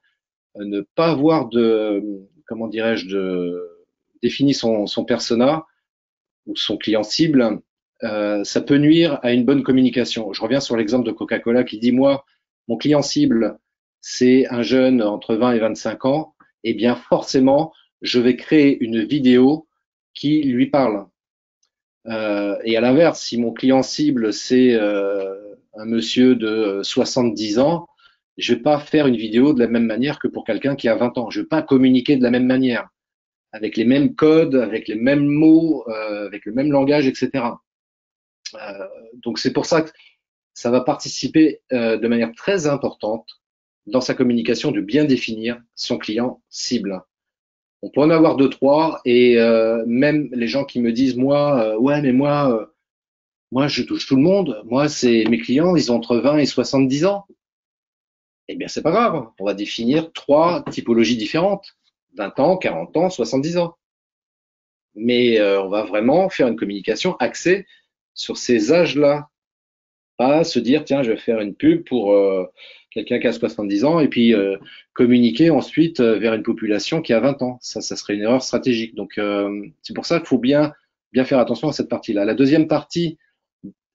ne pas avoir de comment dirais-je de définir son persona ou son client cible, ça peut nuire à une bonne communication. Je reviens sur l'exemple de Coca-Cola qui dit moi, mon client cible, c'est un jeune entre 20 et 25 ans, eh bien forcément, je vais créer une vidéo qui lui parle. Et à l'inverse, si mon client cible, c'est un monsieur de 70 ans, je vais pas faire une vidéo de la même manière que pour quelqu'un qui a 20 ans. Je vais pas communiquer de la même manière, avec les mêmes codes, avec les mêmes mots, avec le même langage, etc. Donc c'est pour ça que ça va participer de manière très importante dans sa communication de bien définir son client cible. On peut en avoir deux, trois, et même les gens qui me disent moi, ouais, mais moi je touche tout le monde. Moi, c'est mes clients, ils ont entre 20 et 70 ans. Eh bien, c'est pas grave. On va définir trois typologies différentes 20 ans, 40 ans, 70 ans. Mais on va vraiment faire une communication axée sur ces âges-là, pas se dire, tiens, je vais faire une pub pour quelqu'un qui a 70 ans et puis communiquer ensuite vers une population qui a 20 ans. Ça serait une erreur stratégique. Donc, c'est pour ça qu'il faut bien faire attention à cette partie-là. La deuxième partie,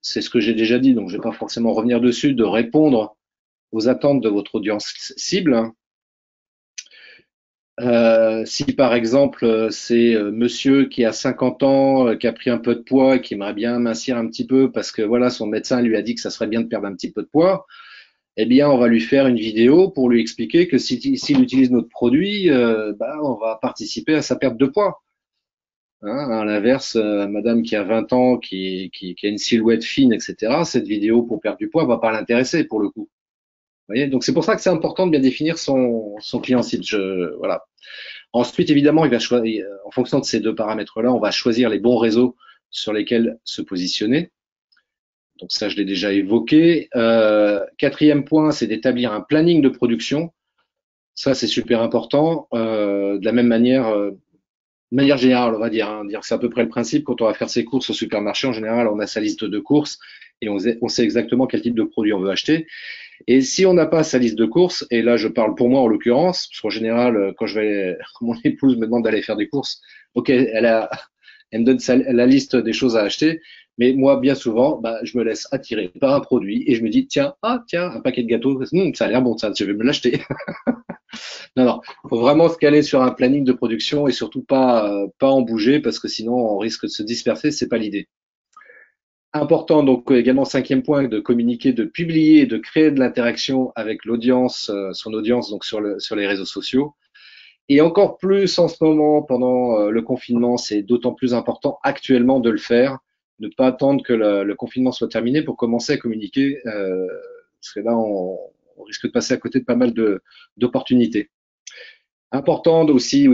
c'est ce que j'ai déjà dit, donc je ne vais pas forcément revenir dessus, de répondre aux attentes de votre audience cible. Si par exemple c'est monsieur qui a 50 ans, qui a pris un peu de poids et qui aimerait bien mincir un petit peu parce que voilà son médecin lui a dit que ça serait bien de perdre un petit peu de poids, eh bien on va lui faire une vidéo pour lui expliquer que s'il utilise notre produit, on va participer à sa perte de poids. Hein, à l'inverse, madame qui a 20 ans, qui a une silhouette fine, etc., cette vidéo pour perdre du poids va pas l'intéresser pour le coup. Vous voyez, donc c'est pour ça que c'est important de bien définir son client cible. Voilà. Ensuite, évidemment, il va choisir, en fonction de ces deux paramètres-là, on va choisir les bons réseaux sur lesquels se positionner. Donc ça, je l'ai déjà évoqué. Quatrième point, c'est d'établir un planning de production. Ça, c'est super important. De la même manière, de manière générale, on va dire, dire que c'est à peu près le principe. Quand on va faire ses courses au supermarché, en général, on a sa liste de courses et on sait exactement quel type de produit on veut acheter. Et si on n'a pas sa liste de courses, et là je parle pour moi en l'occurrence, parce qu'en général, quand mon épouse me demande d'aller faire des courses, ok, elle me donne la liste des choses à acheter, mais moi bien souvent, je me laisse attirer par un produit et je me dis tiens, un paquet de gâteaux, ça a l'air bon ça, je vais me l'acheter. Non, faut vraiment se caler sur un planning de production et surtout pas en bouger parce que sinon on risque de se disperser, c'est pas l'idée. Important, donc également cinquième point, de communiquer, de publier, de créer de l'interaction avec l'audience, son audience donc sur les réseaux sociaux. Et encore plus en ce moment, pendant le confinement, c'est d'autant plus important actuellement de le faire, ne pas attendre que le confinement soit terminé pour commencer à communiquer, parce que là on risque de passer à côté de pas mal d'opportunités. Important aussi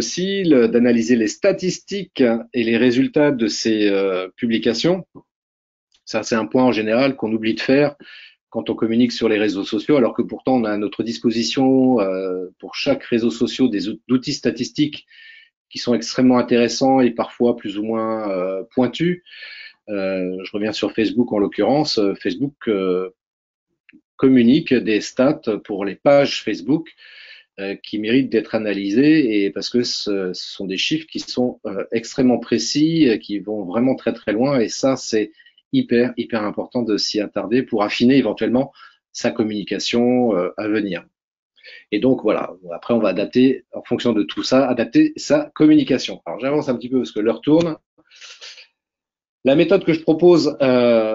d'analyser les statistiques et les résultats de ces publications. Ça, c'est un point en général qu'on oublie de faire quand on communique sur les réseaux sociaux, alors que pourtant on a à notre disposition pour chaque réseau social des outils statistiques qui sont extrêmement intéressants et parfois plus ou moins pointus. Je reviens sur Facebook en l'occurrence. Facebook communique des stats pour les pages Facebook qui méritent d'être analysées et parce que ce sont des chiffres qui sont extrêmement précis, qui vont vraiment très très loin et ça c'est hyper important de s'y attarder pour affiner éventuellement sa communication à venir. Et donc voilà, après on va adapter, en fonction de tout ça, adapter sa communication. Alors j'avance un petit peu parce que l'heure tourne. La méthode que je propose,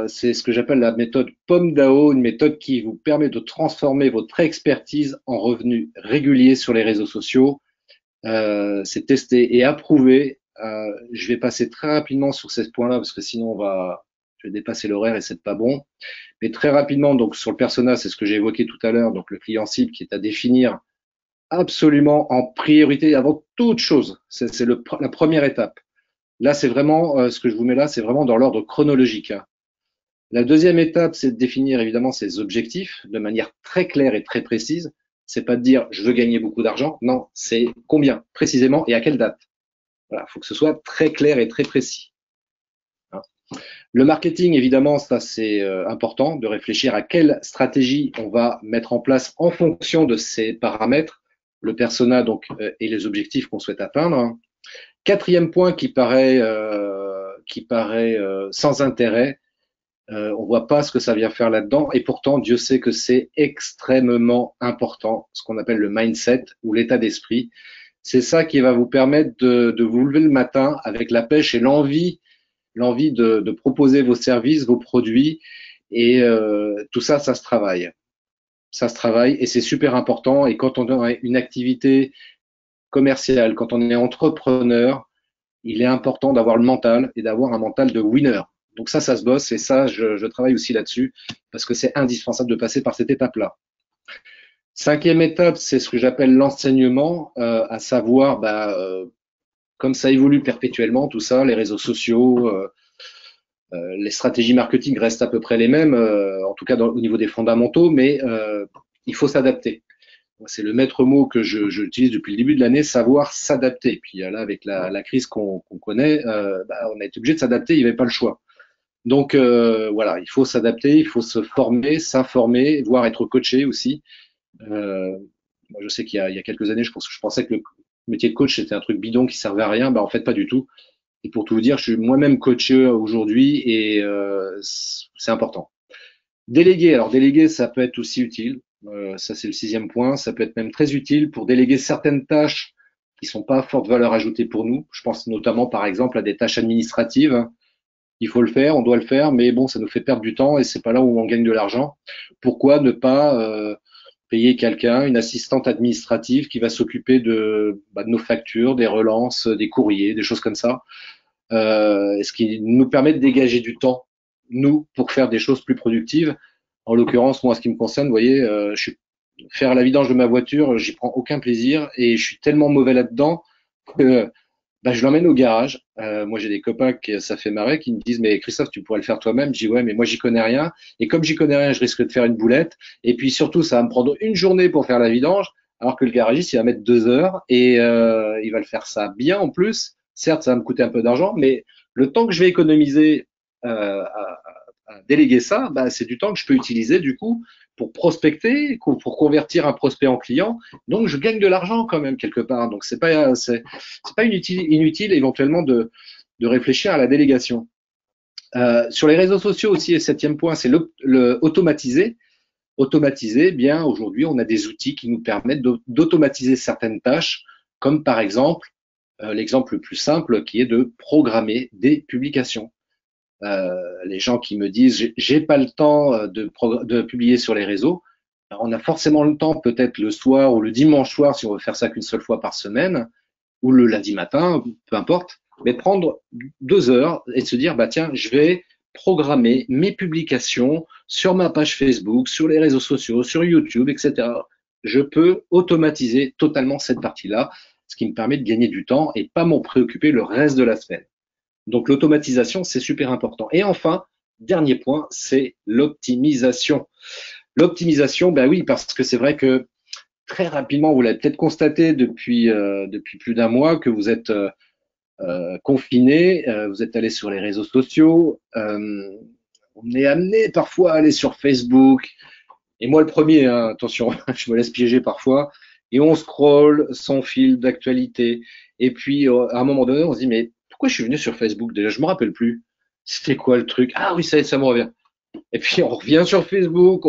c'est ce que j'appelle la méthode POMDAO, une méthode qui vous permet de transformer votre expertise en revenus réguliers sur les réseaux sociaux. C'est testé et approuvé. Je vais passer très rapidement sur ces points-là parce que sinon je vais dépasser l'horaire et c'est pas bon. Mais très rapidement, donc sur le persona, c'est ce que j'ai évoqué tout à l'heure, donc le client cible qui est à définir absolument en priorité avant toute chose. C'est la première étape. Là, c'est vraiment ce que je vous mets là, c'est vraiment dans l'ordre chronologique. Hein. La deuxième étape, c'est de définir évidemment ses objectifs de manière très claire et très précise. C'est pas de dire je veux gagner beaucoup d'argent. Non, c'est combien précisément et à quelle date. Voilà, il faut que ce soit très clair et très précis. Le marketing, évidemment, ça c'est important de réfléchir à quelle stratégie on va mettre en place en fonction de ces paramètres, le persona donc et les objectifs qu'on souhaite atteindre. Quatrième point qui paraît sans intérêt, on voit pas ce que ça vient faire là-dedans et pourtant Dieu sait que c'est extrêmement important, ce qu'on appelle le mindset ou l'état d'esprit. C'est ça qui va vous permettre de vous lever le matin avec la pêche et l'envie de proposer vos services, vos produits et tout ça, ça se travaille. Ça se travaille et c'est super important. Et quand on a une activité commerciale, quand on est entrepreneur, il est important d'avoir le mental et d'avoir un mental de winner. Donc ça se bosse et ça, je travaille aussi là-dessus parce que c'est indispensable de passer par cette étape-là. Cinquième étape, c'est ce que j'appelle l'enseignement, à savoir, comme ça évolue perpétuellement, tout ça, les réseaux sociaux, les stratégies marketing restent à peu près les mêmes, en tout cas au niveau des fondamentaux, mais il faut s'adapter. C'est le maître mot que j'utilise depuis le début de l'année, savoir s'adapter. Puis là, avec la crise qu'on connaît, on a été obligé de s'adapter, il n'y avait pas le choix. Donc voilà, il faut s'adapter, il faut se former, s'informer, voire être coaché aussi. Moi, je sais qu'il y a quelques années, je pensais que le métier de coach c'était un truc bidon qui servait à rien. Bah en fait pas du tout. Et pour tout vous dire, je suis moi-même coaché aujourd'hui et c'est important. Déléguer, alors déléguer, ça peut être aussi utile. Ça, c'est le sixième point. Ça peut être même très utile pour déléguer certaines tâches qui sont pas à forte valeur ajoutée pour nous. Je pense notamment, par exemple, à des tâches administratives. Il faut le faire, on doit le faire, mais bon, ça nous fait perdre du temps et c'est pas là où on gagne de l'argent. Pourquoi ne pas payer quelqu'un, une assistante administrative qui va s'occuper de nos factures, des relances, des courriers, des choses comme ça, ce qui nous permet de dégager du temps, nous, pour faire des choses plus productives. En l'occurrence, moi, ce qui me concerne, vous voyez, faire la vidange de ma voiture, j'y prends aucun plaisir et je suis tellement mauvais là-dedans que bah, je l'emmène au garage. Moi, j'ai des copains qui ça fait marrer, qui me disent mais Christophe, tu pourrais le faire toi-même. Je dis ouais, mais moi j'y connais rien. Et comme j'y connais rien, je risque de faire une boulette. Et puis surtout, ça va me prendre une journée pour faire la vidange, alors que le garagiste, il va mettre 2 heures et il va le faire ça bien en plus. Certes, ça va me coûter un peu d'argent, mais le temps que je vais économiser à déléguer ça, bah, c'est du temps que je peux utiliser du coup pour prospecter, pour convertir un prospect en client. Donc, je gagne de l'argent quand même quelque part. Donc, c'est pas inutile éventuellement de réfléchir à la délégation. Sur les réseaux sociaux aussi, le septième point, c'est le automatiser. Automatiser, bien aujourd'hui, on a des outils qui nous permettent d'automatiser certaines tâches, comme par exemple l'exemple le plus simple qui est de programmer des publications. Les gens qui me disent j'ai pas le temps de publier sur les réseaux, on a forcément le temps peut-être le soir ou le dimanche soir si on veut faire ça qu'une seule fois par semaine ou le lundi matin, peu importe, mais prendre 2 heures et se dire bah tiens je vais programmer mes publications sur ma page Facebook, sur les réseaux sociaux, sur YouTube, etc. Je peux automatiser totalement cette partie-là, ce qui me permet de gagner du temps et pas m'en préoccuper le reste de la semaine. Donc l'automatisation, c'est super important. Et enfin, dernier point, c'est l'optimisation. L'optimisation, ben oui, parce que c'est vrai que très rapidement, vous l'avez peut-être constaté depuis plus d'un mois que vous êtes confiné, vous êtes allé sur les réseaux sociaux, on est amené parfois à aller sur Facebook, et moi le premier, hein, attention, je me laisse piéger parfois, et on scrolle son fil d'actualité, et puis à un moment donné, on se dit mais pourquoi je suis venu sur Facebook déjà? Je me rappelle plus. C'était quoi le truc? Ah oui, ça me revient. Et puis on revient sur Facebook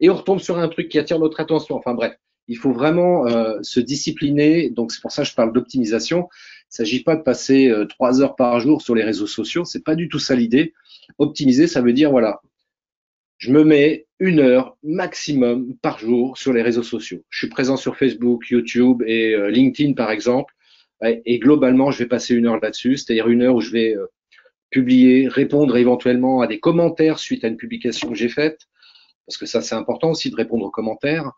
et on retombe sur un truc qui attire notre attention. Enfin bref, il faut vraiment se discipliner. Donc c'est pour ça que je parle d'optimisation. Il ne s'agit pas de passer 3 heures par jour sur les réseaux sociaux. C'est pas du tout ça l'idée. Optimiser, ça veut dire voilà, je me mets 1 heure maximum par jour sur les réseaux sociaux. Je suis présent sur Facebook, YouTube et LinkedIn par exemple. Et globalement, je vais passer 1 heure là-dessus, c'est-à-dire 1 heure où je vais publier, répondre éventuellement à des commentaires suite à une publication que j'ai faite, parce que ça c'est important aussi de répondre aux commentaires.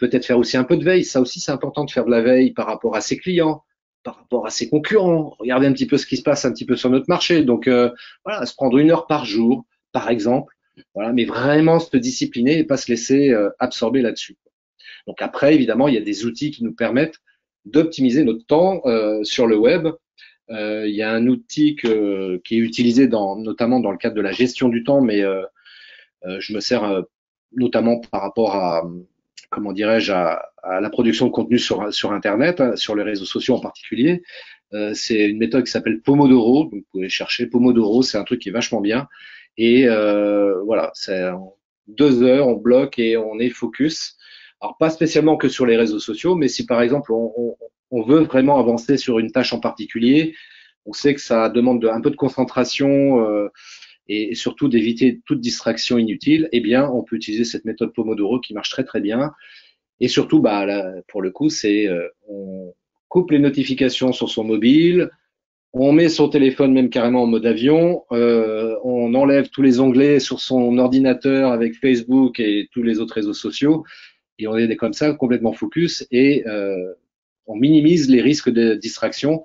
Peut-être faire aussi un peu de veille, ça aussi c'est important de faire de la veille par rapport à ses clients, par rapport à ses concurrents, regarder un petit peu ce qui se passe un petit peu sur notre marché. Donc voilà, se prendre 1 heure par jour, par exemple, voilà, mais vraiment se discipliner et pas se laisser absorber là-dessus. Donc après, évidemment, il y a des outils qui nous permettent d'optimiser notre temps sur le web. Il y a un outil qui est utilisé notamment dans le cadre de la gestion du temps, mais je me sers notamment par rapport à, comment dirais-je, à la production de contenu sur Internet, hein, sur les réseaux sociaux en particulier. C'est une méthode qui s'appelle Pomodoro. Donc vous pouvez chercher Pomodoro, c'est un truc qui est vachement bien. Et voilà, c'est en 2 heures, on bloque et on est focus. Alors pas spécialement que sur les réseaux sociaux, mais si par exemple on veut vraiment avancer sur une tâche en particulier, on sait que ça demande un peu de concentration et surtout d'éviter toute distraction inutile, eh bien on peut utiliser cette méthode Pomodoro qui marche très très bien. Et surtout, bah, là, pour le coup, c'est on coupe les notifications sur son mobile, on met son téléphone même carrément en mode avion, on enlève tous les onglets sur son ordinateur avec Facebook et tous les autres réseaux sociaux, et on est comme ça complètement focus et on minimise les risques de distraction.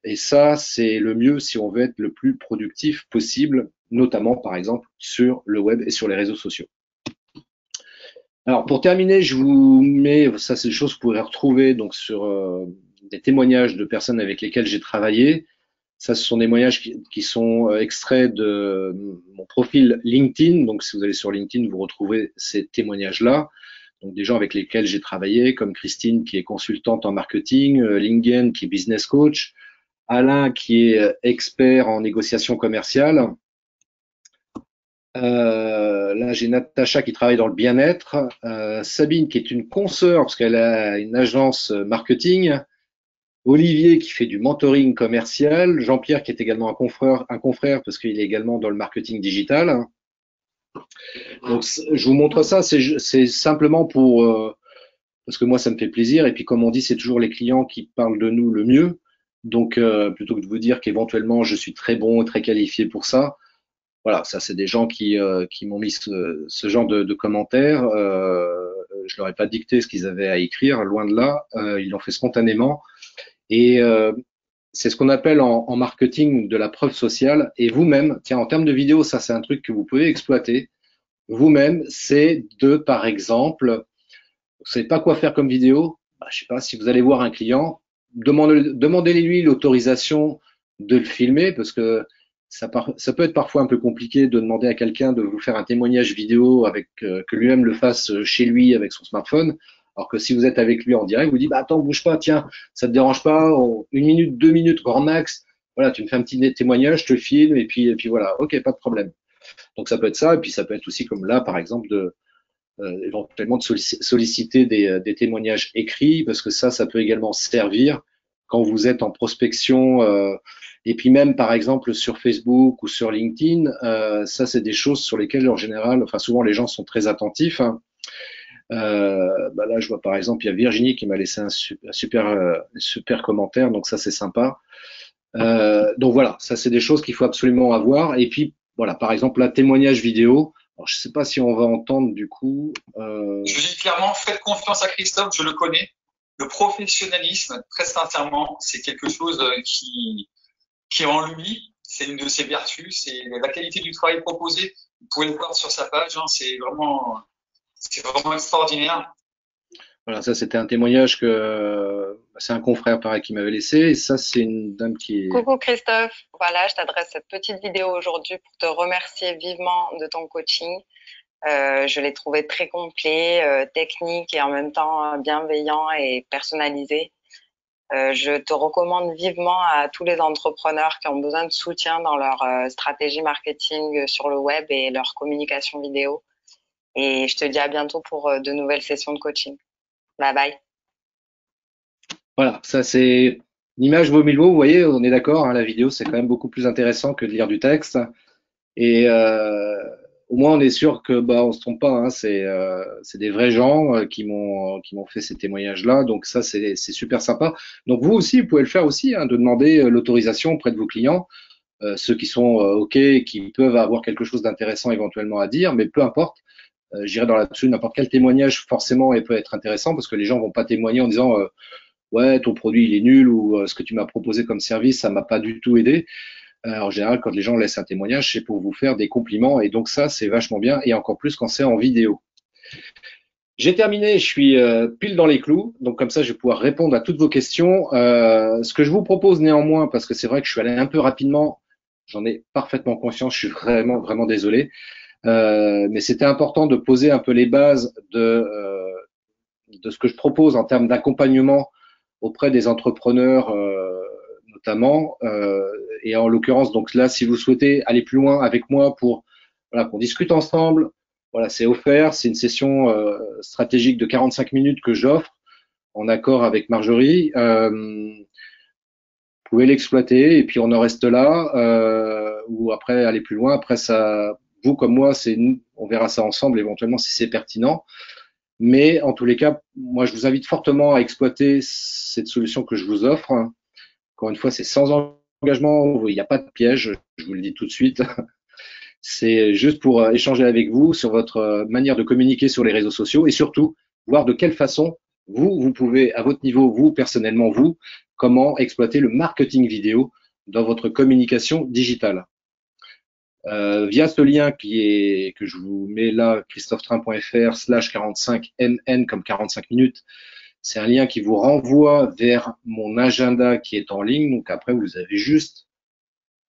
Et ça, c'est le mieux si on veut être le plus productif possible, notamment par exemple sur le web et sur les réseaux sociaux. Alors pour terminer, je vous mets, ça c'est des choses que vous pourrez retrouver donc sur des témoignages de personnes avec lesquelles j'ai travaillé. Ça, ce sont des témoignages qui sont extraits de mon profil LinkedIn. Donc, si vous allez sur LinkedIn, vous retrouvez ces témoignages-là. Donc, des gens avec lesquels j'ai travaillé, comme Christine, qui est consultante en marketing, Lingen, qui est business coach, Alain, qui est expert en négociation commerciale. Là, j'ai Natacha qui travaille dans le bien-être, Sabine qui est une consoeur parce qu'elle a une agence marketing, Olivier qui fait du mentoring commercial, Jean-Pierre qui est également un confrère parce qu'il est également dans le marketing digital. Donc, je vous montre ça, c'est simplement pour parce que moi ça me fait plaisir et puis comme on dit, c'est toujours les clients qui parlent de nous le mieux. Donc, plutôt que de vous dire qu'éventuellement je suis très bon, très qualifié pour ça. Voilà, ça c'est des gens qui m'ont mis ce genre de commentaires. Je leur ai pas dicté ce qu'ils avaient à écrire, loin de là. Ils l'ont fait spontanément. Et c'est ce qu'on appelle en marketing de la preuve sociale. Et vous-même, tiens, en termes de vidéo, ça c'est un truc que vous pouvez exploiter. Vous-même, c'est de, par exemple, vous savez pas quoi faire comme vidéo. Bah, je sais pas, si vous allez voir un client, demandez-lui l'autorisation de le filmer parce que ça peut être parfois un peu compliqué de demander à quelqu'un de vous faire un témoignage vidéo avec que lui-même le fasse chez lui avec son smartphone. Alors que si vous êtes avec lui en direct, vous dites bah attends, bouge pas, tiens, ça te dérange pas, une minute, 2 minutes, grand max. Voilà, tu me fais un petit témoignage, je te filme et puis voilà, ok, pas de problème. Donc ça peut être ça, et puis ça peut être aussi comme là, par exemple, de éventuellement de solliciter des témoignages écrits, parce que ça peut également servir quand vous êtes en prospection. Et puis même, par exemple, sur Facebook ou sur LinkedIn, ça, c'est des choses sur lesquelles, en général, enfin souvent, les gens sont très attentifs. Hein. Bah là, je vois par exemple, il y a Virginie qui m'a laissé un super commentaire, donc ça, c'est sympa. Donc voilà, ça, c'est des choses qu'il faut absolument avoir. Et puis, voilà, par exemple, là, témoignage vidéo. Alors, je sais pas si on va entendre du coup. Je dis clairement, faites confiance à Christophe, je le connais. Le professionnalisme, très sincèrement, c'est quelque chose qui est en lui. C'est une de ses vertus. C'est la qualité du travail proposé. Vous pouvez le voir sur sa page. Hein, c'est vraiment extraordinaire. Voilà, ça c'était un témoignage que c'est un confrère pareil qui m'avait laissé. Et ça, c'est une dame qui est. Coucou Christophe, voilà, je t'adresse cette petite vidéo aujourd'hui pour te remercier vivement de ton coaching. Je l'ai trouvé très complet, technique et en même temps bienveillant et personnalisé. Je te recommande vivement à tous les entrepreneurs qui ont besoin de soutien dans leur stratégie marketing sur le web et leur communication vidéo. Et je te dis à bientôt pour de nouvelles sessions de coaching. Bye bye. Voilà, ça c'est l'image vaut mille mots. Vous voyez, on est d'accord. Hein, la vidéo c'est quand même beaucoup plus intéressant que de lire du texte. Et au moins on est sûr que bah on se trompe pas. Hein, c'est des vrais gens qui m'ont fait ces témoignages-là. Donc ça c'est super sympa. Donc vous aussi vous pouvez le faire aussi, hein, de demander l'autorisation auprès de vos clients, ceux qui sont ok, qui peuvent avoir quelque chose d'intéressant éventuellement à dire, mais peu importe. J'irai dans là-dessus, n'importe quel témoignage forcément et peut être intéressant parce que les gens vont pas témoigner en disant ouais ton produit il est nul ou ce que tu m'as proposé comme service ça m'a pas du tout aidé. En général quand les gens laissent un témoignage c'est pour vous faire des compliments et donc ça c'est vachement bien et encore plus quand c'est en vidéo. J'ai terminé, je suis pile dans les clous, donc comme ça je vais pouvoir répondre à toutes vos questions. Ce que je vous propose néanmoins, parce que c'est vrai que je suis allé un peu rapidement, j'en ai parfaitement conscience, je suis vraiment désolé. Mais c'était important de poser un peu les bases de ce que je propose en termes d'accompagnement auprès des entrepreneurs notamment. Et en l'occurrence, donc là, si vous souhaitez aller plus loin avec moi pour voilà, qu'on discute ensemble, voilà, c'est offert. C'est une session stratégique de 45 minutes que j'offre en accord avec Marjorie. Vous pouvez l'exploiter et puis on en reste là ou après aller plus loin. Après ça vous comme moi, on verra ça ensemble éventuellement si c'est pertinent. Mais en tous les cas, moi, je vous invite fortement à exploiter cette solution que je vous offre. Encore une fois, c'est sans engagement, il n'y a pas de piège, je vous le dis tout de suite. C'est juste pour échanger avec vous sur votre manière de communiquer sur les réseaux sociaux et surtout voir de quelle façon vous pouvez, à votre niveau, vous, personnellement, comment exploiter le marketing vidéo dans votre communication digitale. Via ce lien que je vous mets là, christophetrain.fr/45NN comme 45 minutes. C'est un lien qui vous renvoie vers mon agenda qui est en ligne. Donc après, vous avez juste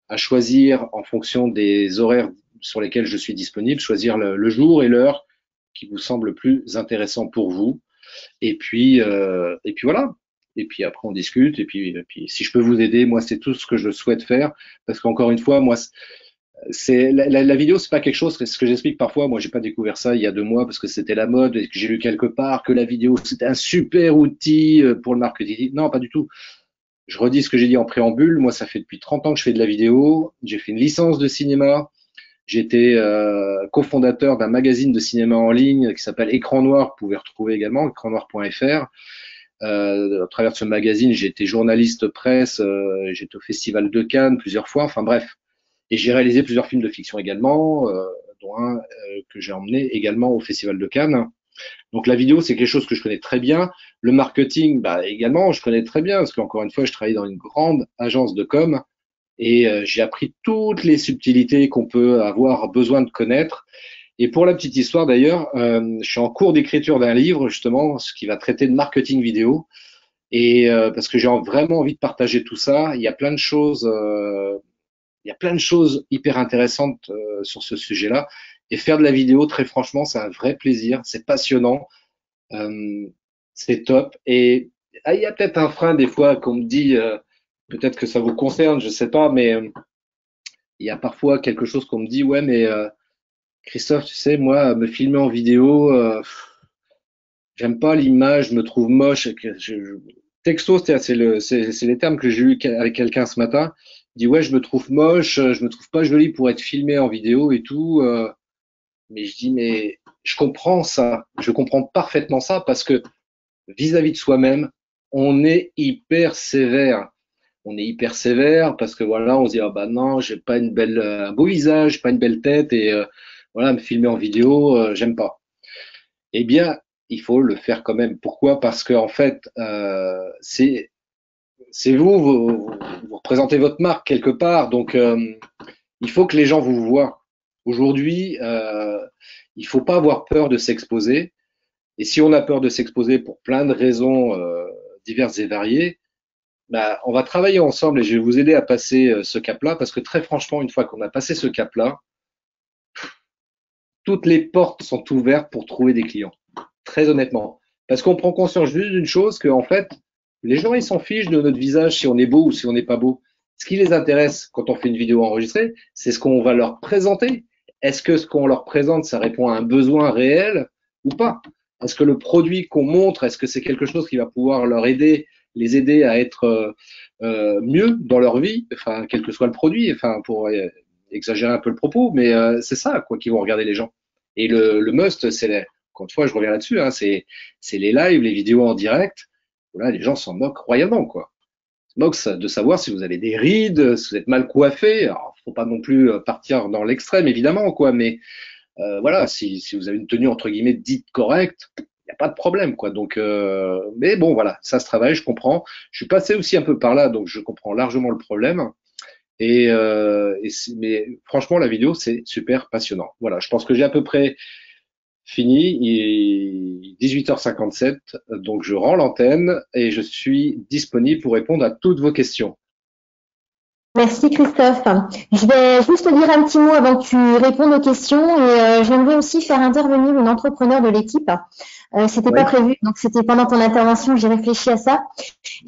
à choisir en fonction des horaires sur lesquels je suis disponible, choisir le jour et l'heure qui vous semble le plus intéressant pour vous. Et puis voilà. Et puis après on discute. Et puis si je peux vous aider, moi c'est tout ce que je souhaite faire, parce qu'encore une fois, moi c'est la vidéo, c'est pas quelque chose. C'est ce que j'explique parfois. Moi, j'ai pas découvert ça il y a 2 mois parce que c'était la mode et que j'ai lu quelque part que la vidéo c'était un super outil pour le marketing. Non, pas du tout. Je redis ce que j'ai dit en préambule. Moi, ça fait depuis 30 ans que je fais de la vidéo. J'ai fait une licence de cinéma. J'étais cofondateur d'un magazine de cinéma en ligne qui s'appelle Écran Noir. Vous pouvez retrouver également écrannoir.fr. À travers ce magazine, j'ai été journaliste presse. J'étais au Festival de Cannes plusieurs fois. Enfin bref. Et j'ai réalisé plusieurs films de fiction également, dont un que j'ai emmené également au Festival de Cannes. Donc la vidéo, c'est quelque chose que je connais très bien. Le marketing, bah, également, je connais très bien, parce qu'encore une fois, je travaille dans une grande agence de com et j'ai appris toutes les subtilités qu'on peut avoir besoin de connaître. Et pour la petite histoire d'ailleurs, je suis en cours d'écriture d'un livre, justement, ce qui va traiter de marketing vidéo. Et parce que j'ai vraiment envie de partager tout ça. Il y a plein de choses hyper intéressantes sur ce sujet-là. Et faire de la vidéo, très franchement, c'est un vrai plaisir, c'est passionnant, c'est top. Et il y a peut-être un frein des fois qu'on me dit, peut-être que ça vous concerne, je sais pas, mais il y a parfois quelque chose qu'on me dit, ouais, mais Christophe, tu sais, moi, me filmer en vidéo, j'aime pas l'image, je me trouve moche. Texto, c'est les termes que j'ai eu avec quelqu'un ce matin. Il dit ouais, je me trouve moche, je me trouve pas jolie pour être filmé en vidéo et tout. Mais je dis mais je comprends ça, je comprends parfaitement ça parce que vis-à-vis de soi-même, on est hyper sévère. On est hyper sévère parce que voilà, on se dit ah bah non, j'ai pas un beau visage, pas une belle tête et voilà, me filmer en vidéo, j'aime pas. Eh bien, il faut le faire quand même. Pourquoi? Parce que en fait, c'est vous représentez votre marque quelque part, donc il faut que les gens vous voient. Aujourd'hui, il faut pas avoir peur de s'exposer. Et si on a peur de s'exposer pour plein de raisons diverses et variées, bah, on va travailler ensemble et je vais vous aider à passer ce cap-là, parce que très franchement, une fois qu'on a passé ce cap-là, toutes les portes sont ouvertes pour trouver des clients. Très honnêtement. Parce qu'on prend conscience juste d'une chose, qu'en fait, les gens, ils s'en fichent de notre visage, si on est beau ou si on n'est pas beau. Ce qui les intéresse quand on fait une vidéo enregistrée, c'est ce qu'on va leur présenter. Est-ce que ce qu'on leur présente, ça répond à un besoin réel ou pas? Est-ce que le produit qu'on montre, est-ce que c'est quelque chose qui va pouvoir les aider à être mieux dans leur vie, enfin, quel que soit le produit, enfin, pour exagérer un peu le propos, mais c'est ça, quoi, qu'ils vont regarder les gens. Et le must, encore une fois, je reviens là-dessus, hein, c'est les lives, les vidéos en direct. Voilà, les gens s'en moquent royalement, quoi. Ils se moquent de savoir si vous avez des rides, si vous êtes mal coiffé. Alors, faut pas non plus partir dans l'extrême, évidemment, quoi, mais voilà, si vous avez une tenue entre guillemets dite correcte, il n'y a pas de problème, quoi. Donc, mais bon, voilà, ça se travaille, je comprends. Je suis passé aussi un peu par là, donc je comprends largement le problème. Mais franchement, la vidéo, c'est super passionnant. Voilà, je pense que j'ai à peu près fini. Il est 18h57, donc je rends l'antenne et je suis disponible pour répondre à toutes vos questions. Merci Christophe. Je vais juste te dire un petit mot avant que tu répondes aux questions et j'aimerais aussi faire intervenir une entrepreneur de l'équipe. C'était pas prévu, donc c'était pendant ton intervention que j'ai réfléchi à ça.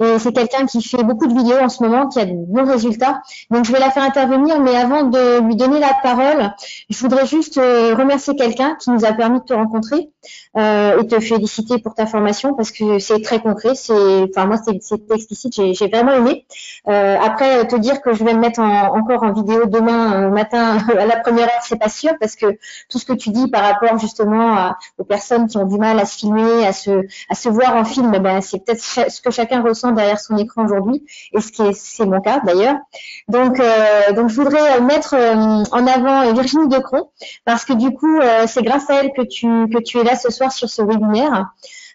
Et c'est quelqu'un qui fait beaucoup de vidéos en ce moment, qui a de bons résultats. Donc je vais la faire intervenir, mais avant de lui donner la parole, je voudrais juste remercier quelqu'un qui nous a permis de te rencontrer et te féliciter pour ta formation parce que c'est très concret. Enfin moi c'est explicite, j'ai vraiment aimé. Après te dire que je vais me mettre encore en vidéo demain matin à la première heure, c'est pas sûr parce que tout ce que tu dis par rapport justement aux personnes qui ont du mal à se filmer, à se voir en film, ben, c'est peut-être ce que chacun ressent derrière son écran aujourd'hui, et c'est mon cas d'ailleurs. Donc je voudrais mettre en avant Virginie Decron, parce que du coup, c'est grâce à elle que tu es là ce soir sur ce webinaire.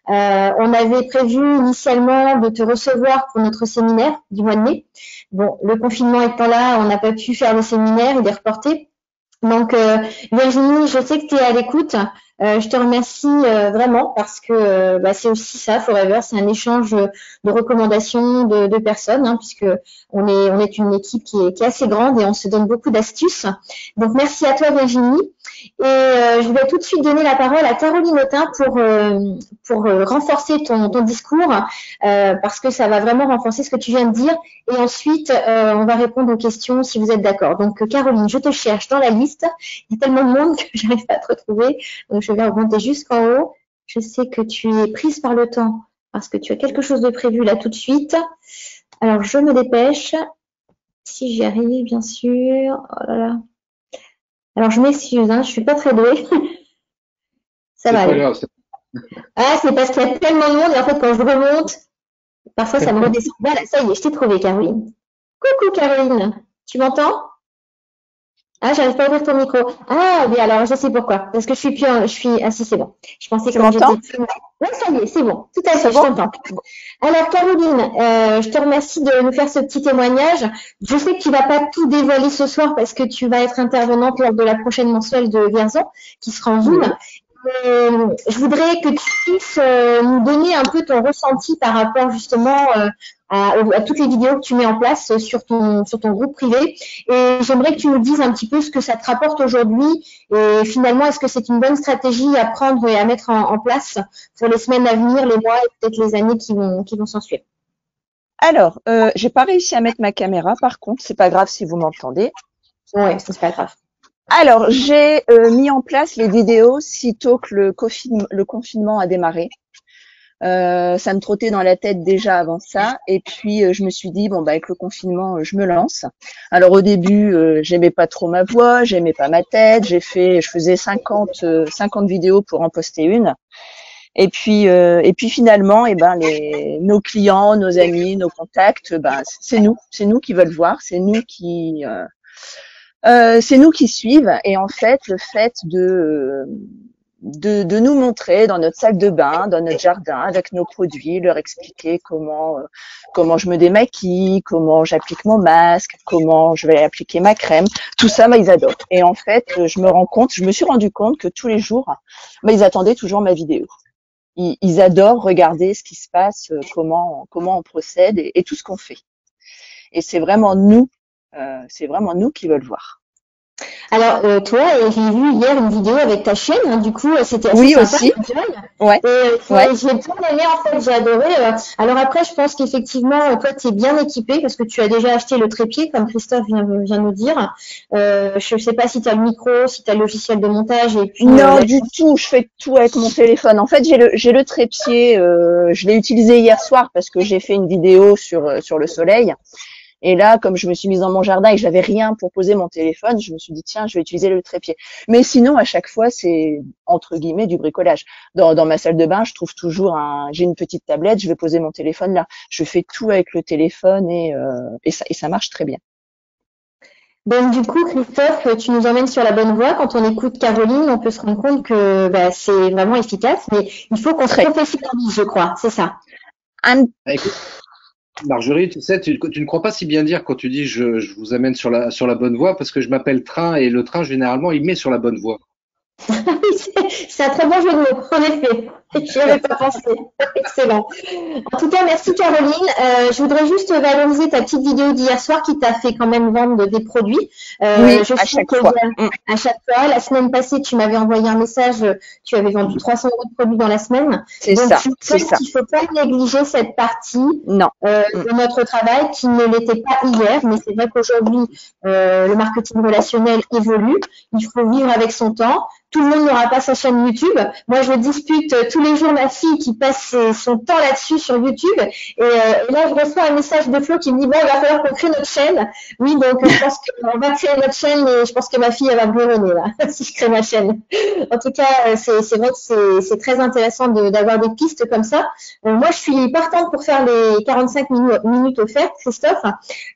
On avait prévu initialement de te recevoir pour notre séminaire du mois de mai. Bon, le confinement étant là, on n'a pas pu faire le séminaire, il est reporté. Donc, Virginie, je sais que tu es à l'écoute. Je te remercie vraiment parce que c'est aussi ça, Forever, c'est un échange de recommandations de personnes, hein, puisque on est une équipe qui est assez grande et on se donne beaucoup d'astuces. Donc merci à toi Virginie. Et je vais tout de suite donner la parole à Caroline Autain pour renforcer ton discours parce que ça va vraiment renforcer ce que tu viens de dire. Et ensuite, on va répondre aux questions si vous êtes d'accord. Donc Caroline, je te cherche dans la liste. Il y a tellement de monde que j'arrive pas à te retrouver. Donc je vais remonter jusqu'en haut. Je sais que tu es prise par le temps parce que tu as quelque chose de prévu là tout de suite. Alors je me dépêche. Si j'y arrive, bien sûr. Oh là là. Alors je m'excuse, hein, je suis pas très douée. Ça va aller. Ah, c'est parce qu'il y a tellement de monde et en fait quand je remonte, parfois ça me redescend. Voilà, ça y est, je t'ai trouvé, Caroline. Coucou Caroline, tu m'entends? Ah, j'arrive pas à ouvrir ton micro. Ah, oui, alors je sais pourquoi. Parce que ah si, c'est bon. Je pensais que j'étais. Oui, ça y est, c'est bon. Tout à fait, je t'entends. Alors Caroline, je te remercie de nous faire ce petit témoignage. Je sais que tu vas pas tout dévoiler ce soir parce que tu vas être intervenante lors de la prochaine mensuelle de Vierzon qui sera en Zoom. Je voudrais que tu puisses nous donner un peu ton ressenti par rapport justement à toutes les vidéos que tu mets en place sur ton groupe privé. Et j'aimerais que tu nous dises un petit peu ce que ça te rapporte aujourd'hui et finalement, est-ce que c'est une bonne stratégie à prendre et à mettre en place pour les semaines à venir, les mois et peut-être les années qui vont s'en suivre? Alors, j'ai pas réussi à mettre ma caméra, par contre, c'est pas grave si vous m'entendez. Ouais, c'est pas grave. Alors, j'ai mis en place les vidéos sitôt que le confinement a démarré. Ça me trottait dans la tête déjà avant ça. Et puis, je me suis dit, bon, avec le confinement, je me lance. Alors, au début, j'aimais pas trop ma voix, j'aimais pas ma tête. Je faisais 50 vidéos pour en poster une. Et puis finalement, nos clients, nos amis, nos contacts, c'est nous qui veulent voir, c'est nous qui suivent. Et en fait, le fait de nous montrer dans notre salle de bain, dans notre jardin, avec nos produits, leur expliquer comment je me démaquille, comment j'applique mon masque, comment je vais appliquer ma crème, tout ça, ils adorent. Et en fait, je me suis rendu compte que tous les jours, ils attendaient toujours ma vidéo. Ils adorent regarder ce qui se passe, comment on procède et tout ce qu'on fait. Et c'est vraiment nous qui veulent voir. Alors, toi, j'ai vu hier une vidéo avec ta chaîne, hein, du coup, c'était assez sympa. Aussi. Ouais. J'ai bien aimé, en fait, j'ai adoré. Alors après, je pense qu'effectivement, toi, tu es bien équipé parce que tu as déjà acheté le trépied, comme Christophe vient de nous dire. Je sais pas si tu as le micro, si tu as le logiciel de montage. Et puis, non, du tout, je fais tout avec mon téléphone. En fait, j'ai le trépied, je l'ai utilisé hier soir parce que j'ai fait une vidéo sur le soleil. Et là, comme je me suis mise dans mon jardin et que j'avais rien pour poser mon téléphone, je me suis dit, tiens, je vais utiliser le trépied. Mais sinon, à chaque fois, c'est, entre guillemets, du bricolage. Dans ma salle de bain, je trouve toujours j'ai une petite tablette, je vais poser mon téléphone là. Je fais tout avec le téléphone et ça marche très bien. Donc du coup, Christophe, tu nous emmènes sur la bonne voie. Quand on écoute Caroline, on peut se rendre compte que c'est vraiment efficace, mais il faut qu'on se professionnalise, je crois, c'est ça. Écoute, Marjorie, tu sais, tu ne crois pas si bien dire quand tu dis je vous amène sur la bonne voie parce que je m'appelle Train et le train généralement il met sur la bonne voie. C'est un très bon jeu de mots, en effet. Je n'y avais pas pensé. Excellent. En tout cas, merci Caroline. Je voudrais juste valoriser ta petite vidéo d'hier soir qui t'a fait quand même vendre des produits. Oui, à chaque fois. À chaque fois. La semaine passée, tu m'avais envoyé un message. Tu avais vendu 300 € de produits dans la semaine. C'est ça. Il ne faut pas négliger cette partie de notre travail qui ne l'était pas hier. Mais c'est vrai qu'aujourd'hui, le marketing relationnel évolue. Il faut vivre avec son temps. Tout le monde n'aura pas sa chaîne YouTube. Moi, je dispute tous les jours ma fille qui passe son temps là-dessus sur YouTube. Et là, je reçois un message de Flo qui me dit, bon, il va falloir qu'on crée notre chaîne. Oui, donc je pense qu'on va créer notre chaîne et je pense que ma fille, elle va me ruiner là, si je crée ma chaîne. En tout cas, c'est vrai que c'est très intéressant d'avoir des pistes comme ça. Moi, je suis partante pour faire les 45 minutes offertes, Christophe.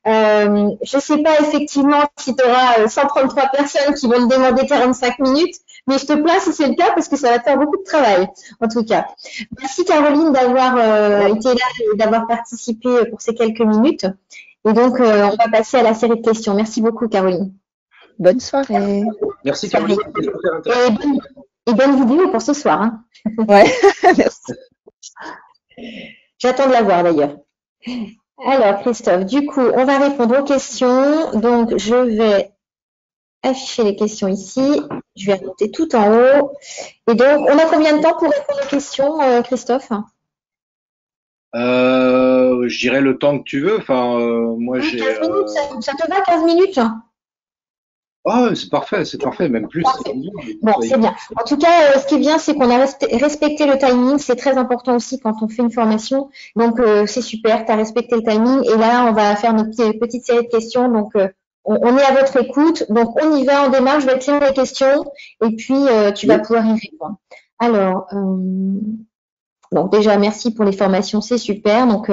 Je sais pas effectivement si tu auras 133 personnes qui vont te demander 45 minutes. Mais je te plains si c'est le cas parce que ça va te faire beaucoup de travail, en tout cas. Merci Caroline d'avoir été là et d'avoir participé pour ces quelques minutes. Et donc, on va passer à la série de questions. Merci beaucoup Caroline. Bonne soirée. Merci Caroline. Et bonne vidéo pour ce soir. Hein. Ouais, merci. J'attends de la voir d'ailleurs. Alors, Christophe, du coup, on va répondre aux questions. Donc, je vais afficher les questions ici. Je vais remonter tout en haut. Et donc, on a combien de temps pour répondre aux questions, Christophe? Je dirais le temps que tu veux. Enfin, moi j'ai. 15 minutes, ça te va 15 minutes? Oh, c'est parfait, même plus. Parfait. Bon, c'est bien. En tout cas, ce qui est bien, c'est qu'on a respecté le timing. C'est très important aussi quand on fait une formation. Donc, c'est super, tu as respecté le timing. Et là, on va faire notre petite série de questions. Donc, on est à votre écoute. Donc, on y va, on démarre. Je vais te lire les questions et puis tu vas pouvoir y répondre. Alors, donc déjà, merci pour les formations, c'est super. Donc,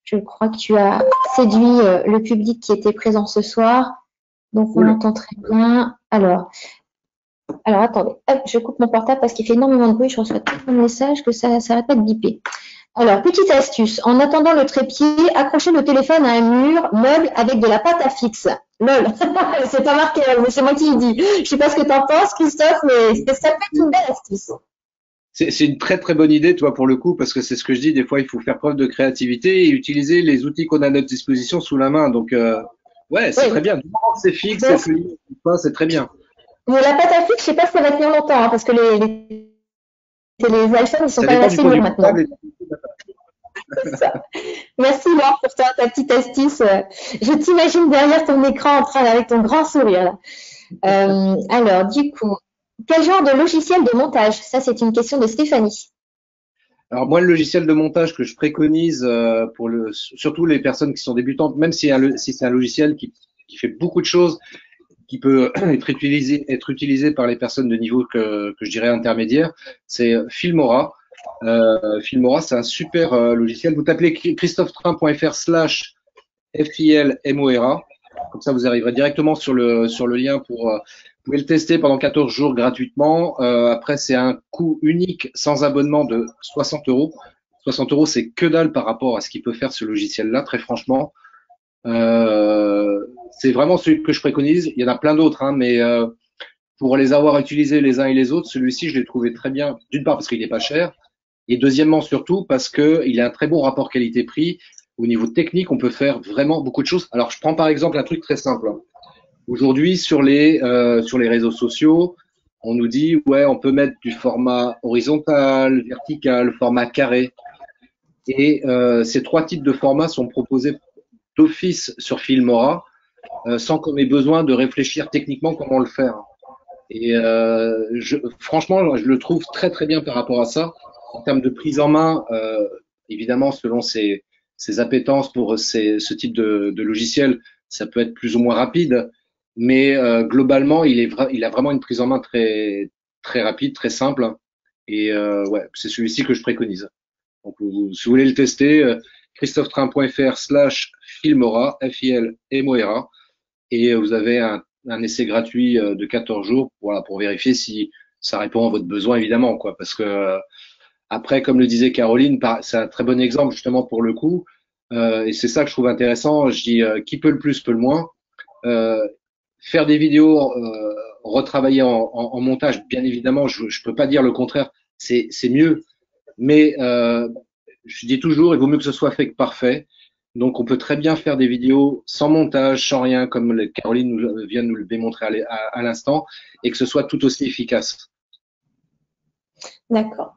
je crois que tu as séduit le public qui était présent ce soir. Donc, on entend très bien. Alors, attendez, hop, je coupe mon portable parce qu'il fait énormément de bruit. Je reçois tellement de messages que ça n'arrête pas de biper. Alors, petite astuce. En attendant le trépied, accrochez le téléphone à un mur meuble avec de la pâte à fixe. Lol, c'est pas marqué, mais c'est moi qui le dis. Je sais pas ce que tu en penses, Christophe, mais ça peut être une belle astuce. C'est une très très bonne idée, toi, pour le coup, parce que c'est ce que je dis. Des fois, il faut faire preuve de créativité et utiliser les outils qu'on a à notre disposition sous la main. Donc, ouais, c'est très bien. C'est fixe, c'est très bien. Mais la pâte à fixe, je sais pas si ça va tenir longtemps, hein, parce que les iPhones, ils sont quand même assez lourds maintenant. Merci Laure pour ta petite astuce. Je t'imagine derrière ton écran en train avec ton grand sourire. Là. Alors, du coup, quel genre de logiciel de montage? Ça, c'est une question de Stéphanie. Alors moi, le logiciel de montage que je préconise pour surtout les personnes qui sont débutantes, même si c'est un logiciel qui fait beaucoup de choses, qui peut être utilisé par les personnes de niveau que je dirais intermédiaire, c'est Filmora. Filmora, c'est un super logiciel. Vous tapez christophetrain.fr/FILMORA. Comme ça, vous arriverez directement sur le lien pour vous pouvez le tester pendant 14 jours gratuitement. Après, c'est un coût unique sans abonnement de 60 euros. 60 euros, c'est que dalle par rapport à ce qu'il peut faire ce logiciel-là, très franchement. C'est vraiment celui que je préconise. Il y en a plein d'autres, hein, mais pour les avoir utilisés les uns et les autres, celui-ci, je l'ai trouvé très bien. D'une part, parce qu'il n'est pas cher. Et deuxièmement, surtout, parce qu'il a un très bon rapport qualité-prix. Au niveau technique, on peut faire vraiment beaucoup de choses. Alors, je prends par exemple un truc très simple. Aujourd'hui, sur les réseaux sociaux, on nous dit, ouais, on peut mettre du format horizontal, vertical, format carré. Et ces trois types de formats sont proposés d'office sur Filmora, sans qu'on ait besoin de réfléchir techniquement comment le faire. Et franchement, je le trouve très très bien par rapport à ça. En termes de prise en main, évidemment, selon ses appétences pour ce type de logiciel, ça peut être plus ou moins rapide. Mais globalement, il a vraiment une prise en main très très rapide, très simple. Et ouais, c'est celui-ci que je préconise. Donc, si vous voulez le tester, christophetrain.fr/Filmora, FILMORA, et vous avez un essai gratuit de 14 jours, voilà, pour vérifier si ça répond à votre besoin, évidemment, quoi. Parce que après, comme le disait Caroline, c'est un très bon exemple justement pour le coup. Et c'est ça que je trouve intéressant. Je dis qui peut le plus peut le moins. Faire des vidéos, retravailler en montage, bien évidemment, je peux pas dire le contraire, c'est mieux. Mais je dis toujours, il vaut mieux que ce soit fait que parfait. Donc, on peut très bien faire des vidéos sans montage, sans rien, comme Caroline vient de nous le démontrer à l'instant, et que ce soit tout aussi efficace. D'accord.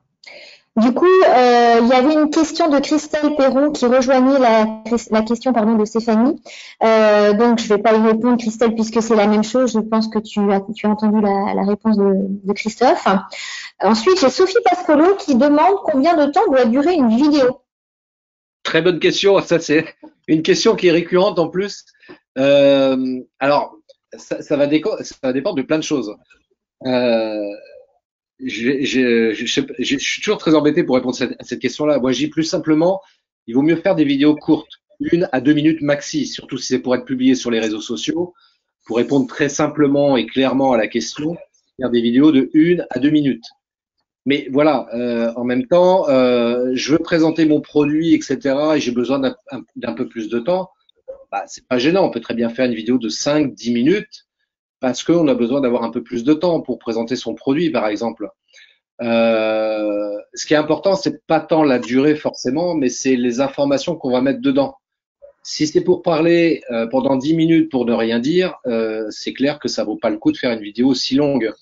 Du coup, il y avait une question de Christelle Perron qui rejoignait la question de Stéphanie. Donc, je ne vais pas y répondre, Christelle, puisque c'est la même chose. Je pense que tu as entendu la réponse de Christophe. Ensuite, j'ai Sophie Pascolo qui demande combien de temps doit durer une vidéo. Très bonne question. Ça, c'est une question qui est récurrente en plus. Alors, ça va dépendre de plein de choses. Je suis toujours très embêté pour répondre à cette question-là. Moi, je dis plus simplement, il vaut mieux faire des vidéos courtes, 1 à 2 minutes maxi, surtout si c'est pour être publié sur les réseaux sociaux. Pour répondre très simplement et clairement à la question, faire des vidéos de 1 à 2 minutes. Mais voilà, en même temps, je veux présenter mon produit, etc. et j'ai besoin d'un peu plus de temps. Bah, c'est pas gênant. On peut très bien faire une vidéo de 5-10 minutes parce qu'on a besoin d'avoir un peu plus de temps pour présenter son produit, par exemple. Ce qui est important, c'est pas tant la durée forcément, mais c'est les informations qu'on va mettre dedans. Si c'est pour parler pendant 10 minutes pour ne rien dire, c'est clair que ça vaut pas le coup de faire une vidéo aussi longue.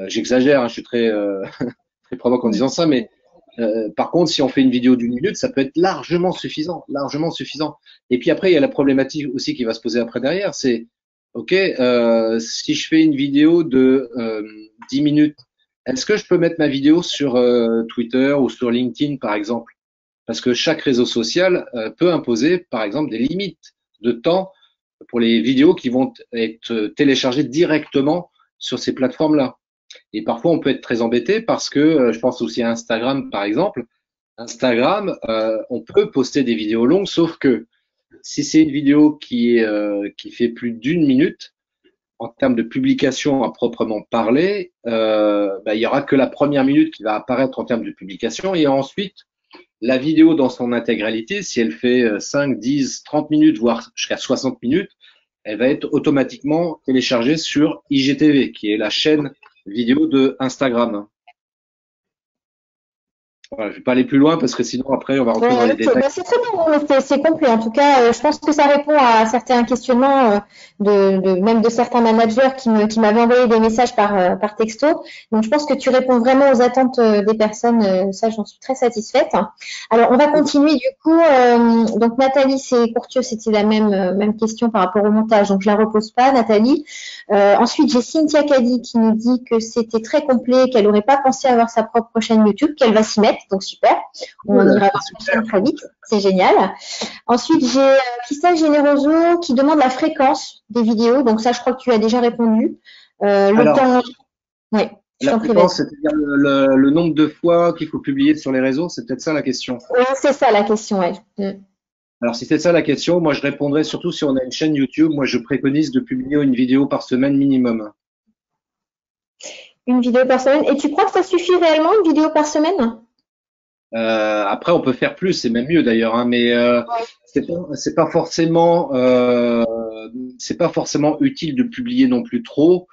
J'exagère, hein, je suis très, très provoque en disant ça, mais par contre, si on fait une vidéo d'une minute, ça peut être largement suffisant, largement suffisant. Et puis après, il y a la problématique aussi qui va se poser après derrière, c'est ok, si je fais une vidéo de 10 minutes, est-ce que je peux mettre ma vidéo sur Twitter ou sur LinkedIn par exemple? Parce que chaque réseau social peut imposer par exemple des limites de temps pour les vidéos qui vont être téléchargées directement sur ces plateformes-là. Et parfois, on peut être très embêté parce que je pense aussi à Instagram, par exemple. Instagram, on peut poster des vidéos longues, sauf que si c'est une vidéo qui fait plus d'une minute, en termes de publication à proprement parler, il y aura que la première minute qui va apparaître en termes de publication et ensuite la vidéo dans son intégralité, si elle fait 5, 10, 30 minutes, voire jusqu'à 60 minutes, elle va être automatiquement téléchargée sur IGTV, qui est la chaîne vidéo de Instagram. Voilà, je vais pas aller plus loin parce que sinon après on va rentrer dans les détails. C'est très bien, c'est complet. En tout cas, je pense que ça répond à certains questionnements même de certains managers qui m'avaient envoyé des messages par texto. Donc, je pense que tu réponds vraiment aux attentes des personnes. Ça, j'en suis très satisfaite. Alors, on va continuer du coup. Donc, Nathalie, c'est Courtieux, c'était la même question par rapport au montage. Donc, je la repose pas, Nathalie. Ensuite, j'ai Cynthia Caddy qui nous dit que c'était très complet, qu'elle n'aurait pas pensé avoir sa propre chaîne YouTube, qu'elle va s'y mettre. Donc super, on ira voir cette chaîne très vite, c'est génial. Ensuite, j'ai Christelle Généroso qui demande la fréquence des vidéos. Donc ça, je crois que tu as déjà répondu. Alors, temps, oui, la fréquence, c'est-à-dire le nombre de fois qu'il faut publier sur les réseaux, c'est peut-être ça la question. Oui, c'est ça la question, oui. Alors si c'est ça la question, moi je répondrais surtout si on a une chaîne YouTube, moi je préconise de publier une vidéo par semaine minimum. Une vidéo par semaine. Et tu crois que ça suffit réellement, une vidéo par semaine? Après, on peut faire plus, c'est même mieux d'ailleurs, hein, mais c'est pas forcément utile de publier non plus trop,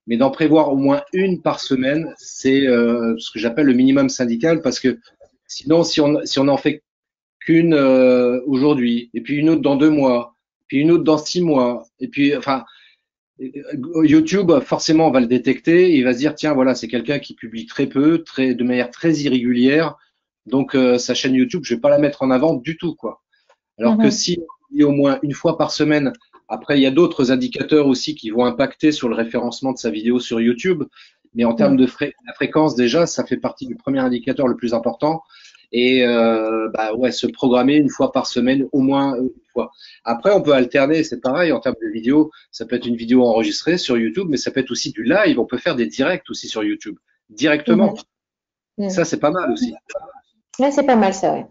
mais d'en prévoir au moins une par semaine, c'est ce que j'appelle le minimum syndical, parce que sinon, si on en fait qu'une aujourd'hui, et puis une autre dans 2 mois, puis une autre dans 6 mois, et puis enfin YouTube, forcément, on va le détecter, il va se dire tiens, voilà, c'est quelqu'un qui publie très peu, de manière très irrégulière. Donc, sa chaîne YouTube, je vais pas la mettre en avant du tout, quoi. Alors que si on dit au moins une fois par semaine, après, il y a d'autres indicateurs aussi qui vont impacter sur le référencement de sa vidéo sur YouTube. Mais en termes de la fréquence, déjà, ça fait partie du premier indicateur le plus important. Et se programmer une fois par semaine, au moins une fois. Après, on peut alterner, c'est pareil en termes de vidéo. Ça peut être une vidéo enregistrée sur YouTube, mais ça peut être aussi du live. On peut faire des directs aussi sur YouTube, directement. Ça, c'est pas mal aussi. Là, c'est pas mal, ça, ouais.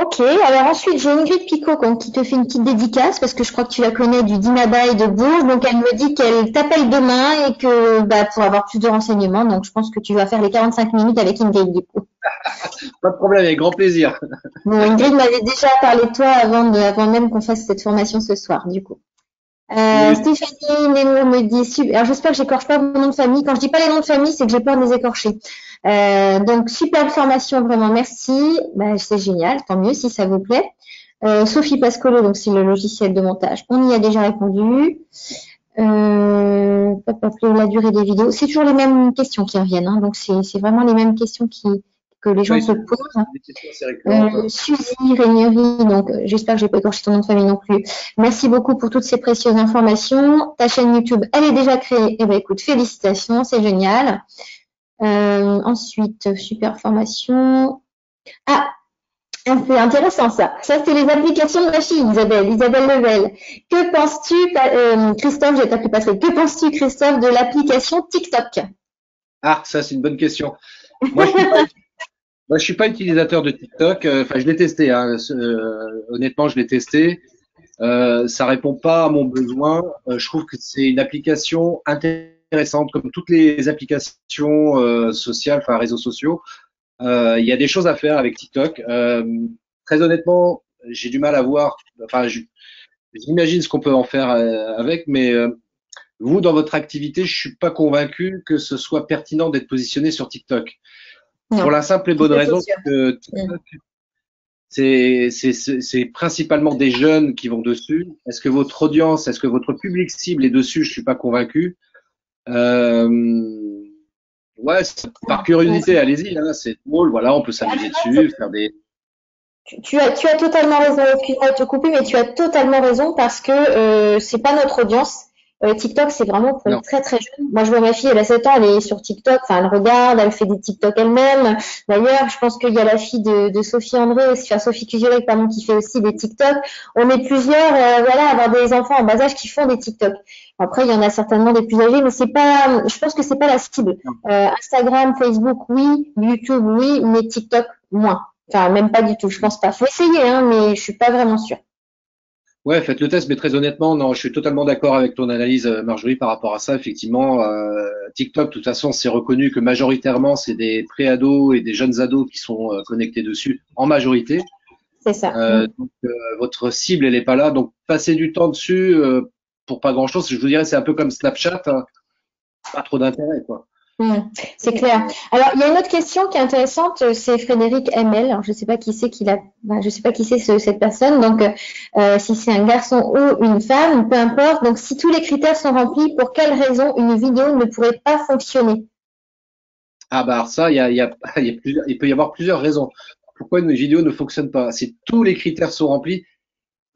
Ok, alors ensuite, j'ai Ingrid Picot qui te fait une petite dédicace parce que je crois que tu la connais du Dinabaï de Bourges. Donc, elle me dit qu'elle t'appelle demain et que pour avoir plus de renseignements. Donc, je pense que tu vas faire les 45 minutes avec Ingrid du coup. Pas de problème, avec grand plaisir. Bon, Ingrid m'avait déjà parlé de toi avant même qu'on fasse cette formation ce soir, du coup. Stéphanie Némo me dit, alors j'espère que j'écorche pas mon nom de famille. Quand je dis pas les noms de famille, c'est que j'ai peur de les écorcher. Donc, superbe formation, vraiment, merci. C'est génial, tant mieux si ça vous plaît. Sophie Pascolo, donc c'est le logiciel de montage. On y a déjà répondu. La durée des vidéos. C'est toujours les mêmes questions qui reviennent, hein, donc c'est vraiment les mêmes questions que les gens se posent. Suzy Régnery, donc j'espère que j'ai pas écorché ton nom de famille non plus. Merci beaucoup pour toutes ces précieuses informations. Ta chaîne YouTube, elle est déjà créée. Eh ben écoute, félicitations, c'est génial. Ensuite, super formation. Ah, c'est intéressant ça. Ça, c'est les applications de machine, Isabelle Level. Que penses-tu, Christophe, j'ai appelé Patrick, que penses-tu, Christophe, de l'application TikTok? Ah, ça, c'est une bonne question. Moi, je suis pas utilisateur de TikTok. Enfin, je l'ai testé. Hein. Honnêtement, je l'ai testé. Ça répond pas à mon besoin. Je trouve que c'est une application intéressante, comme toutes les applications sociales, enfin réseaux sociaux. Il y a des choses à faire avec TikTok. Très honnêtement, j'ai du mal à voir. Enfin, j'imagine ce qu'on peut en faire avec, mais Vous, dans votre activité, je suis pas convaincu que ce soit pertinent d'être positionné sur TikTok. Non, Pour la simple et bonne c'est raison sûr. que Mm. TikTok, c'est principalement des jeunes qui vont dessus. Est-ce que votre audience, est-ce que votre public cible est dessus? Je suis pas convaincu. Euh, ouais, par Ouais. curiosité, allez-y, hein, c'est drôle. Voilà, on peut s'amuser dessus, faire des. Tu as totalement raison. Excuse-moi de te couper, mais tu as totalement raison parce que c'est pas notre audience. TikTok, c'est vraiment pour les Non, très très jeunes. Moi, je vois ma fille, elle a 7 ans, elle est sur TikTok. Enfin, elle regarde, elle fait des TikTok elle-même. D'ailleurs, je pense qu'il y a la fille de Sophie André, enfin Sophie Cusurec, pardon, qui fait aussi des TikTok. On est plusieurs, voilà, à avoir des enfants en bas âge qui font des TikTok. Après, il y en a certainement des plus âgés, mais c'est pas. Je pense que c'est pas la cible. non. Instagram, Facebook, oui. YouTube, oui, mais TikTok, moins. Enfin, même pas du tout, je pense pas. Faut essayer, hein, mais je suis pas vraiment sûre. Ouais, faites le test, mais très honnêtement, non, je suis totalement d'accord avec ton analyse, Marjorie, par rapport à ça. Effectivement, TikTok, de toute façon, c'est reconnu que majoritairement, c'est des pré-ados et des jeunes ados qui sont connectés dessus, en majorité. C'est ça. Donc, votre cible, elle est pas là. Donc, passer du temps dessus pour pas grand-chose, je vous dirais, c'est un peu comme Snapchat, hein, pas trop d'intérêt, quoi. C'est clair. Alors, il y a une autre question qui est intéressante, c'est Frédéric ML. Alors, je sais pas qui c'est je sais pas qui c'est cette personne. Donc, si c'est un garçon ou une femme, peu importe. Donc, si tous les critères sont remplis, pour quelle raison une vidéo ne pourrait pas fonctionner? Ah bah alors ça, il peut y avoir plusieurs raisons. Pourquoi une vidéo ne fonctionne pas? Si tous les critères sont remplis,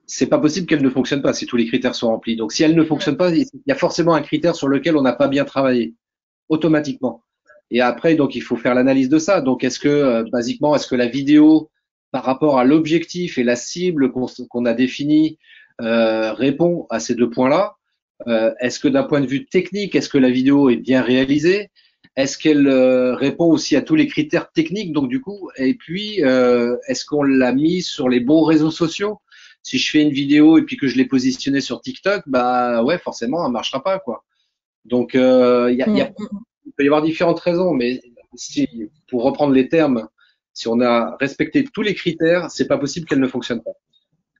c'est pas possible qu'elle ne fonctionne pas si tous les critères sont remplis. Donc si elle ne fonctionne pas, il y a forcément un critère sur lequel on n'a pas bien travaillé, automatiquement. Et après, donc il faut faire l'analyse de ça. Donc est-ce que, basiquement, est-ce que la vidéo, par rapport à l'objectif et la cible qu'on a défini, répond à ces deux points-là? Est-ce que d'un point de vue technique, est-ce que la vidéo est bien réalisée? Est-ce qu'elle répond aussi à tous les critères techniques? Donc du coup, et puis est-ce qu'on l'a mis sur les bons réseaux sociaux? Si je fais une vidéo et puis que je l'ai positionnée sur TikTok, bah ouais, forcément, elle marchera pas, quoi. Donc Mm. il peut y avoir différentes raisons, mais si, pour reprendre les termes, si on a respecté tous les critères, c'est pas possible qu'elle ne fonctionne pas.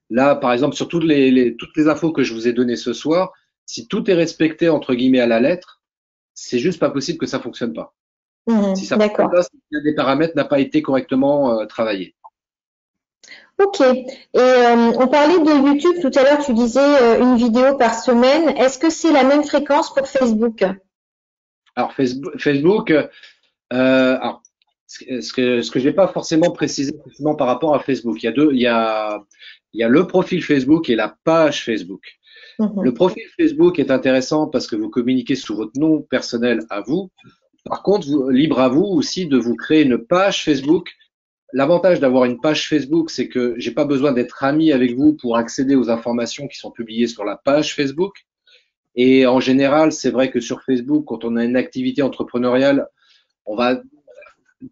Là, par exemple, sur toutes les infos que je vous ai données ce soir, si tout est respecté entre guillemets à la lettre, c'est juste pas possible que ça fonctionne pas. Si ça fonctionne D'accord. pas, c'est qu'il y a des paramètres n'a pas été correctement travaillés. Ok. Et on parlait de YouTube tout à l'heure, tu disais une vidéo par semaine. Est-ce que c'est la même fréquence pour Facebook? Alors Facebook, alors, ce que j'ai pas forcément précisé effectivement par rapport à Facebook, il y a le profil Facebook et la page Facebook. Le Mhm. profil Facebook est intéressant parce que vous communiquez sous votre nom personnel à vous. Par contre, libre à vous aussi de vous créer une page Facebook. L'avantage d'avoir une page Facebook, c'est que j'ai pas besoin d'être ami avec vous pour accéder aux informations qui sont publiées sur la page Facebook. Et en général, c'est vrai que sur Facebook, quand on a une activité entrepreneuriale, on va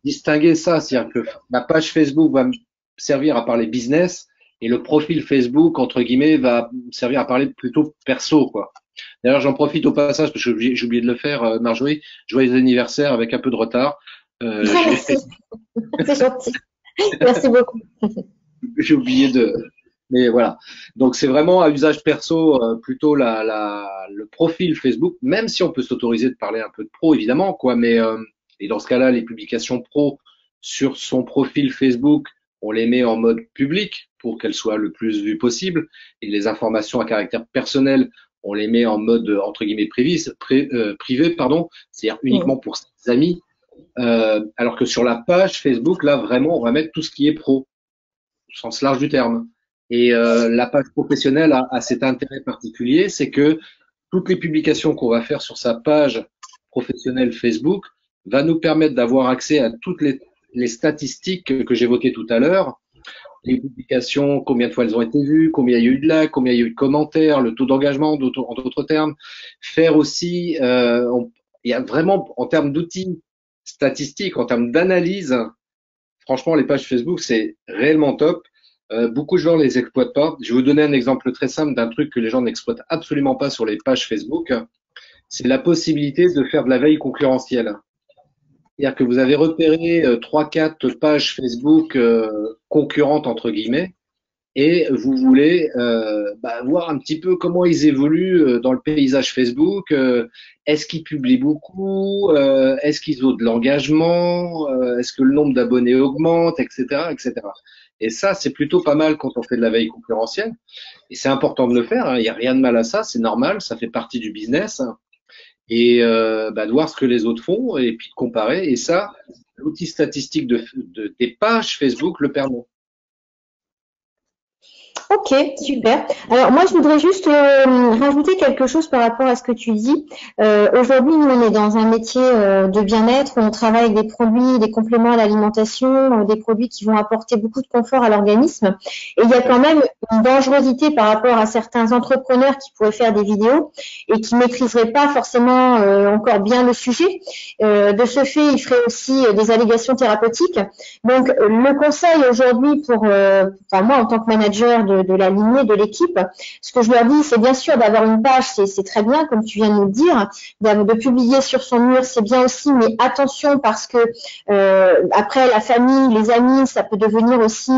distinguer ça. C'est-à-dire que la page Facebook va me servir à parler business et le profil Facebook, entre guillemets, va me servir à parler plutôt perso, quoi. D'ailleurs, j'en profite au passage parce que j'ai oublié de le faire, Marjorie. Joyeux anniversaire avec un peu de retard. Merci, c'est gentil. Merci beaucoup. J'ai oublié de. Mais voilà. Donc c'est vraiment à usage perso plutôt le profil Facebook, même si on peut s'autoriser de parler un peu de pro évidemment quoi. Mais et dans ce cas-là, les publications pro sur son profil Facebook, on les met en mode public pour qu'elles soient le plus vues possible. Et les informations à caractère personnel, on les met en mode entre guillemets privé, pardon, c'est-à-dire uniquement pour ses amis. Alors que sur la page Facebook, là vraiment, on va mettre tout ce qui est pro au sens large du terme. Et la page professionnelle a cet intérêt particulier, c'est que toutes les publications qu'on va faire sur sa page professionnelle Facebook va nous permettre d'avoir accès à toutes les statistiques que j'évoquais tout à l'heure, les publications, combien de fois elles ont été vues, combien il y a eu de likes, combien il y a eu de commentaires, le taux d'engagement, en d'autres termes. Faire aussi, il y a vraiment en termes d'outils statistiques, en termes d'analyse, franchement, les pages Facebook, c'est réellement top. Beaucoup de gens les exploitent pas. Je vais vous donner un exemple très simple d'un truc que les gens n'exploitent absolument pas sur les pages Facebook. C'est la possibilité de faire de la veille concurrentielle. C'est-à-dire que vous avez repéré 3-4 pages Facebook concurrentes entre guillemets. et vous voulez voir un petit peu comment ils évoluent dans le paysage Facebook. Est-ce qu'ils publient beaucoup? Est-ce qu'ils ont de l'engagement? Est-ce que le nombre d'abonnés augmente, etc., etc. Et ça, c'est plutôt pas mal quand on fait de la veille concurrentielle. Et c'est important de le faire, hein. Il n'y a rien de mal à ça, c'est normal, ça fait partie du business, hein. Et de voir ce que les autres font et puis de comparer. Et ça, l'outil statistique des pages Facebook le permet. Ok, super. Alors moi, je voudrais juste rajouter quelque chose par rapport à ce que tu dis. Aujourd'hui, nous, on est dans un métier de bien-être où on travaille avec des produits, des compléments à l'alimentation, des produits qui vont apporter beaucoup de confort à l'organisme. Et il y a quand même une dangerosité par rapport à certains entrepreneurs qui pourraient faire des vidéos et qui maîtriseraient pas forcément encore bien le sujet. De ce fait, ils feraient aussi des allégations thérapeutiques. Donc, le conseil aujourd'hui pour moi, en tant que manager de la lignée, de l'équipe, ce que je leur dis, c'est bien sûr d'avoir une page, c'est très bien, comme tu viens de nous le dire, de publier sur son mur, c'est bien aussi, mais attention parce que après, la famille, les amis, ça peut devenir aussi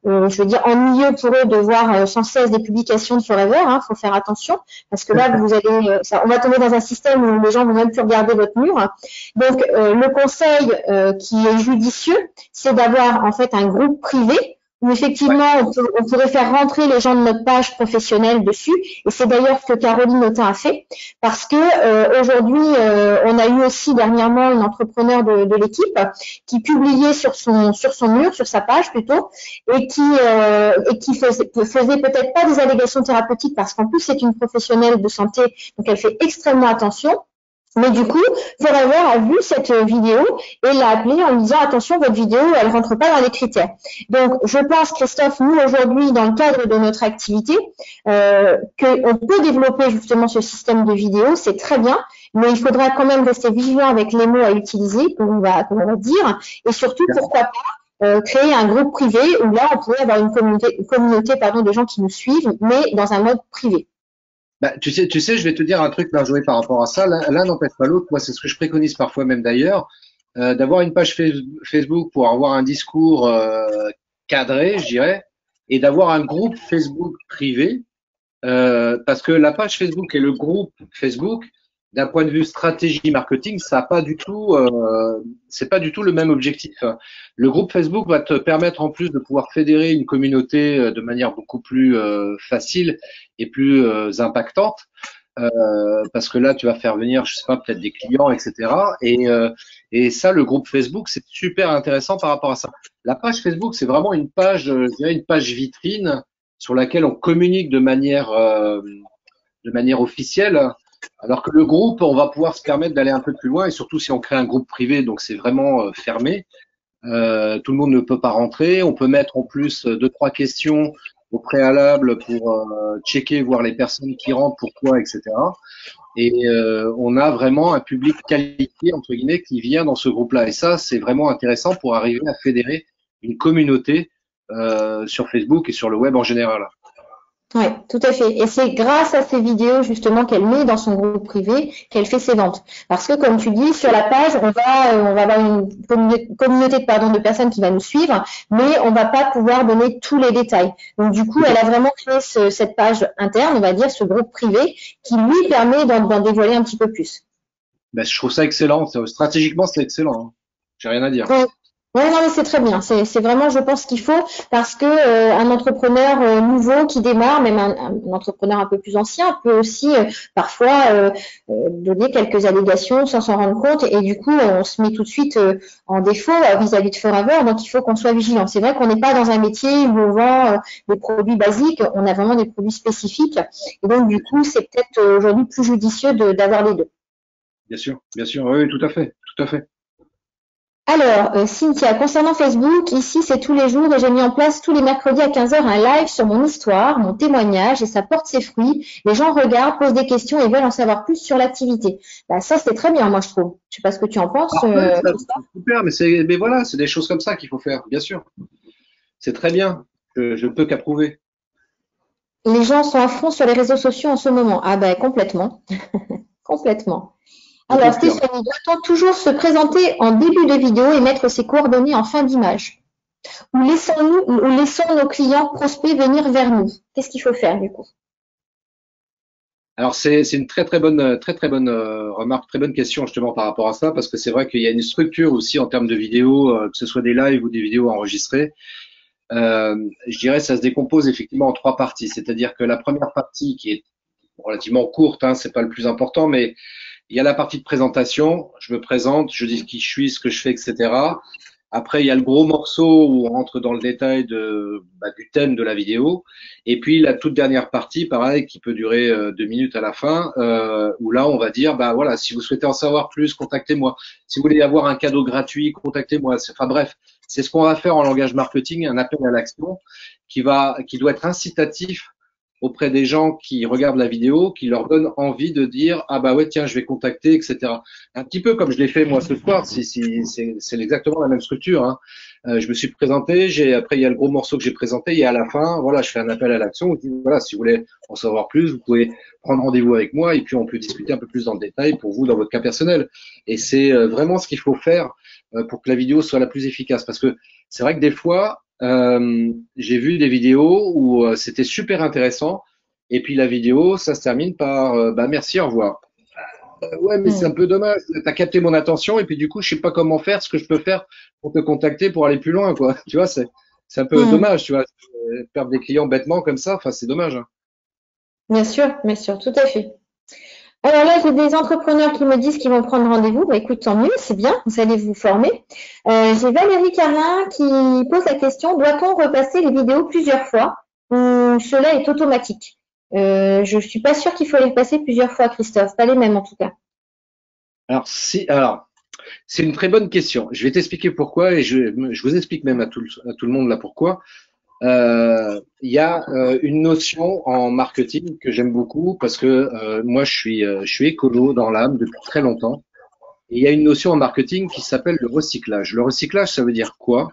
je veux dire, ennuyeux pour eux de voir sans cesse des publications de Forever. Hein, faut faire attention parce que là, vous allez, on va tomber dans un système où les gens vont même plus regarder votre mur. Donc, le conseil qui est judicieux, c'est d'avoir en fait un groupe privé où effectivement on pourrait faire rentrer les gens de notre page professionnelle dessus. Et c'est d'ailleurs ce que Caroline Autain a fait parce que aujourd'hui, on a eu aussi dernièrement une entrepreneur de l'équipe qui publiait sur son mur, sur sa page plutôt, et qui faisait peut-être pas des allégations thérapeutiques parce qu'en plus c'est une professionnelle de santé, donc elle fait extrêmement attention. Mais du coup, Forever a vu cette vidéo et l'a appelée en lui disant attention, votre vidéo, elle rentre pas dans les critères. Donc, je pense, Christophe, nous aujourd'hui, dans le cadre de notre activité, qu'on peut développer justement ce système de vidéo, c'est très bien, mais il faudra quand même rester vigilant avec les mots à utiliser, comme on va dire, et surtout, pourquoi pas créer un groupe privé où là, on pourrait avoir une communauté de gens qui nous suivent, mais dans un mode privé. Tu sais, je vais te dire un truc, Marjorie, par rapport à ça. L'un n'empêche pas l'autre. Moi, c'est ce que je préconise parfois même d'ailleurs, d'avoir une page Facebook pour avoir un discours cadré, je dirais, et d'avoir un groupe Facebook privé, parce que la page Facebook et le groupe Facebook, d'un point de vue stratégie marketing, ça a pas du tout, c'est pas du tout le même objectif. Le groupe Facebook va te permettre en plus de pouvoir fédérer une communauté de manière beaucoup plus facile et plus impactante, parce que là, tu vas faire venir, je sais pas, peut-être des clients, etc. Et ça, le groupe Facebook, c'est super intéressant par rapport à ça. La page Facebook, c'est vraiment une page, je dirais, une page vitrine sur laquelle on communique de manière officielle. Alors que le groupe, on va pouvoir se permettre d'aller un peu plus loin, et surtout si on crée un groupe privé, donc c'est vraiment fermé. Tout le monde ne peut pas rentrer. On peut mettre en plus 2-3 questions au préalable pour checker, voir les personnes qui rentrent, pourquoi, etc. Et on a vraiment un public qualifié, entre guillemets, qui vient dans ce groupe-là. Et ça, c'est vraiment intéressant pour arriver à fédérer une communauté sur Facebook et sur le web en général. Oui, tout à fait. Et c'est grâce à ces vidéos justement qu'elle met dans son groupe privé qu'elle fait ses ventes. Parce que comme tu dis, sur la page, on va avoir une communauté de personnes qui va nous suivre, mais on va pas pouvoir donner tous les détails. Donc du coup, elle a vraiment créé cette page interne, on va dire, ce groupe privé, qui lui permet d'en dévoiler un petit peu plus. Ben, je trouve ça excellent. Stratégiquement, c'est excellent. Hein. J'ai rien à dire. Ouais. Oui, non, mais c'est très bien. C'est vraiment, je pense, qu'il faut parce que un entrepreneur nouveau qui démarre, même un entrepreneur un peu plus ancien, peut aussi parfois donner quelques allégations sans s'en rendre compte et du coup, on se met tout de suite en défaut vis-à-vis de Forever. Donc, il faut qu'on soit vigilant. C'est vrai qu'on n'est pas dans un métier où on vend des produits basiques. On a vraiment des produits spécifiques et donc du coup, c'est peut-être aujourd'hui plus judicieux d'avoir les deux. Bien sûr, oui, tout à fait, tout à fait. Alors, Cynthia, concernant Facebook, ici c'est tous les jours et j'ai mis en place tous les mercredis à 15h un live sur mon histoire, mon témoignage et ça porte ses fruits. Les gens regardent, posent des questions et veulent en savoir plus sur l'activité. Bah, ça c'est très bien, moi je trouve. Je sais pas ce que tu en penses. C'est super, mais voilà, c'est des choses comme ça qu'il faut faire, bien sûr. C'est très bien, je ne peux qu'approuver. Les gens sont à fond sur les réseaux sociaux en ce moment. Ah ben complètement, complètement. Alors, Stéphanie, doit-on toujours se présenter en début de vidéo et mettre ses coordonnées en fin d'image? ou laissons nos clients prospects venir vers nous? Qu'est-ce qu'il faut faire du coup? Alors c'est une très bonne remarque, très bonne question justement par rapport à ça, parce que c'est vrai qu'il y a une structure aussi en termes de vidéos, que ce soit des lives ou des vidéos enregistrées. Je dirais ça se décompose effectivement en trois parties. C'est-à-dire que la première partie qui est relativement courte, hein, c'est pas le plus important, mais il y a la partie de présentation. Je me présente, je dis qui je suis, ce que je fais, etc. Après, il y a le gros morceau où on rentre dans le détail du thème de la vidéo. Et puis, la toute dernière partie, pareil, qui peut durer 2 minutes à la fin, où là, on va dire, bah voilà, si vous souhaitez en savoir plus, contactez-moi. Si vous voulez avoir un cadeau gratuit, contactez-moi. Enfin bref, c'est ce qu'on va faire en langage marketing, un appel à l'action qui doit être incitatif auprès des gens qui regardent la vidéo, qui leur donne envie de dire ah bah ouais tiens je vais contacter, etc. Un petit peu comme je l'ai fait moi ce soir, c'est exactement la même structure. Hein. Je me suis présenté, après il y a le gros morceau que j'ai présenté et à la fin voilà je fais un appel à l'action. Je dis voilà si vous voulez en savoir plus, vous pouvez prendre rendez-vous avec moi et puis on peut discuter un peu plus dans le détail pour vous dans votre cas personnel. Et c'est vraiment ce qu'il faut faire pour que la vidéo soit la plus efficace parce que c'est vrai que des fois j'ai vu des vidéos où c'était super intéressant et puis la vidéo ça se termine par bah merci au revoir. Ouais mais c'est un peu dommage, t'as capté mon attention et puis du coup je sais pas comment faire, ce que je peux faire pour te contacter pour aller plus loin quoi. Tu vois c'est un peu dommage tu vois perdre des clients bêtement comme ça, enfin c'est dommage. Hein. Bien sûr, tout à fait. Alors là, j'ai des entrepreneurs qui me disent qu'ils vont prendre rendez-vous. Bah, écoute, tant mieux, c'est bien, vous allez vous former. J'ai Valérie Carlin qui pose la question, doit-on repasser les vidéos plusieurs fois ou cela est automatique? Je suis pas sûre qu'il faut les repasser plusieurs fois, Christophe, pas les mêmes en tout cas. Alors c'est une très bonne question. Je vais t'expliquer pourquoi et je vous explique même à tout le monde là pourquoi. Il y a une notion en marketing que j'aime beaucoup parce que moi je suis écolo dans l'âme depuis très longtemps. Et il y a une notion en marketing qui s'appelle le recyclage. Le recyclage, ça veut dire quoi?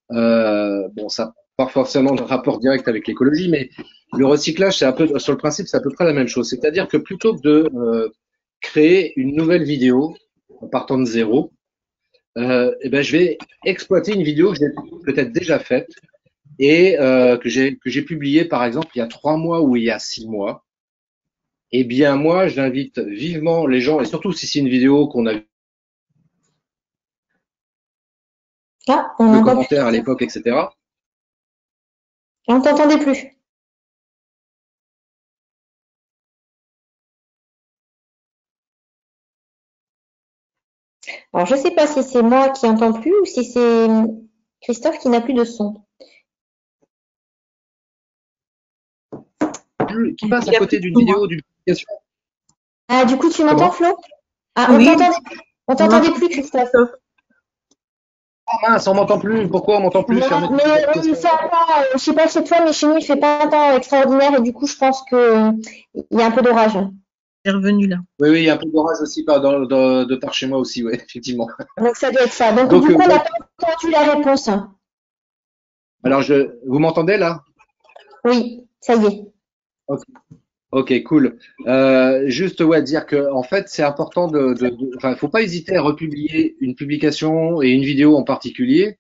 Bon, ça n'a pas forcément de rapport direct avec l'écologie, mais le recyclage, c'est un peu sur le principe, c'est à peu près la même chose. C'est-à-dire que plutôt que de créer une nouvelle vidéo en partant de zéro, eh ben, je vais exploiter une vidéo que j'ai peut-être déjà faite et que j'ai publié par exemple il y a 3 mois ou il y a 6 mois, eh bien moi j'invite vivement les gens et surtout si c'est une vidéo qu'on a vu le commentaire à l'époque, etc. On t'entendait plus. Alors je sais pas si c'est moi qui entends plus ou si c'est Christophe qui n'a plus de son. Qui passe à côté d'une vidéo, d'une publication. Ah, du coup, tu m'entends, Flo? Ah, Oui. on t'entendait plus, Christophe. Ah mince, on m'entend plus. Pourquoi on m'entend plus? Mais ça va, je sais pas chez toi, mais chez nous, il fait pas un temps extraordinaire et du coup, je pense que il y a un peu d'orage. C'est revenu là. Oui, il y a un peu d'orage aussi de par chez moi aussi, oui, effectivement. Donc ça doit être ça. Donc du coup, on n'a pas entendu la réponse. Alors, vous m'entendez là? Oui, ça y est. Ok, cool. Juste ouais, dire que en fait, c'est important enfin, faut pas hésiter à republier une publication et une vidéo en particulier,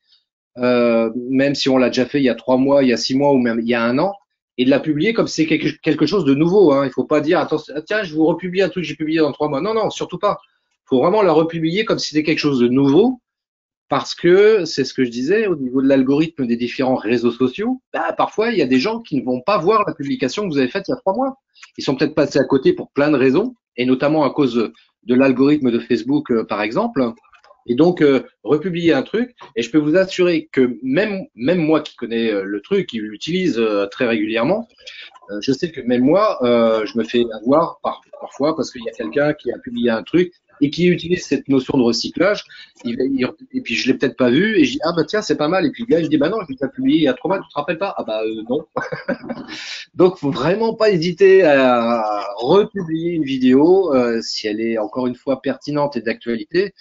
même si on l'a déjà fait il y a 3 mois, il y a 6 mois ou même il y a un an, et de la publier comme si c'est quelque chose de nouveau. Hein. Il faut pas dire attends, tiens, je vous republie un truc que j'ai publié dans 3 mois. Non, non, surtout pas. Il faut vraiment la republier comme si c'était quelque chose de nouveau. Parce que c'est ce que je disais au niveau de l'algorithme des différents réseaux sociaux, bah, parfois il y a des gens qui ne vont pas voir la publication que vous avez faite il y a 3 mois. Ils sont peut-être passés à côté pour plein de raisons, et notamment à cause de l'algorithme de Facebook par exemple. Et donc republier un truc, et je peux vous assurer que même moi qui connais le truc, qui l'utilise très régulièrement, je sais que même moi, je me fais avoir parfois parce qu'il y a quelqu'un qui a publié un truc et qui utilise cette notion de recyclage. Et puis je l'ai peut-être pas vu et je dis ah bah tiens c'est pas mal. Et puis le gars il dit bah non je l'ai pas publié il y a 3 mois, tu te rappelles pas? Ah bah non. Donc faut vraiment pas hésiter à republier une vidéo si elle est encore une fois pertinente et d'actualité,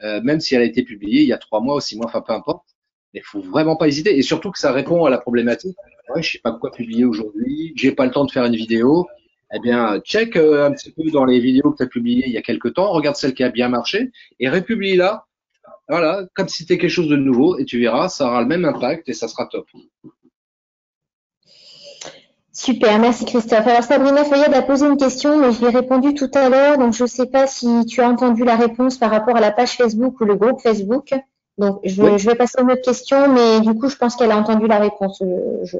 même si elle a été publiée il y a 3 mois ou 6 mois, enfin peu importe. Mais faut vraiment pas hésiter et surtout que ça répond à la problématique. Ouais, je sais pas quoi publier aujourd'hui, j'ai pas le temps de faire une vidéo. Eh bien, check un petit peu dans les vidéos que tu as publiées il y a quelques temps, regarde celle qui a bien marché et republie-la Voilà, comme si c'était quelque chose de nouveau, et tu verras, ça aura le même impact et ça sera top. Super, merci Christophe. Alors Sabrina Fayad a posé une question, mais je lui ai répondu tout à l'heure, donc je ne sais pas si tu as entendu la réponse par rapport à la page Facebook ou le groupe Facebook. Donc je Oui. vais passer à une autre question, mais du coup je pense qu'elle a entendu la réponse. Je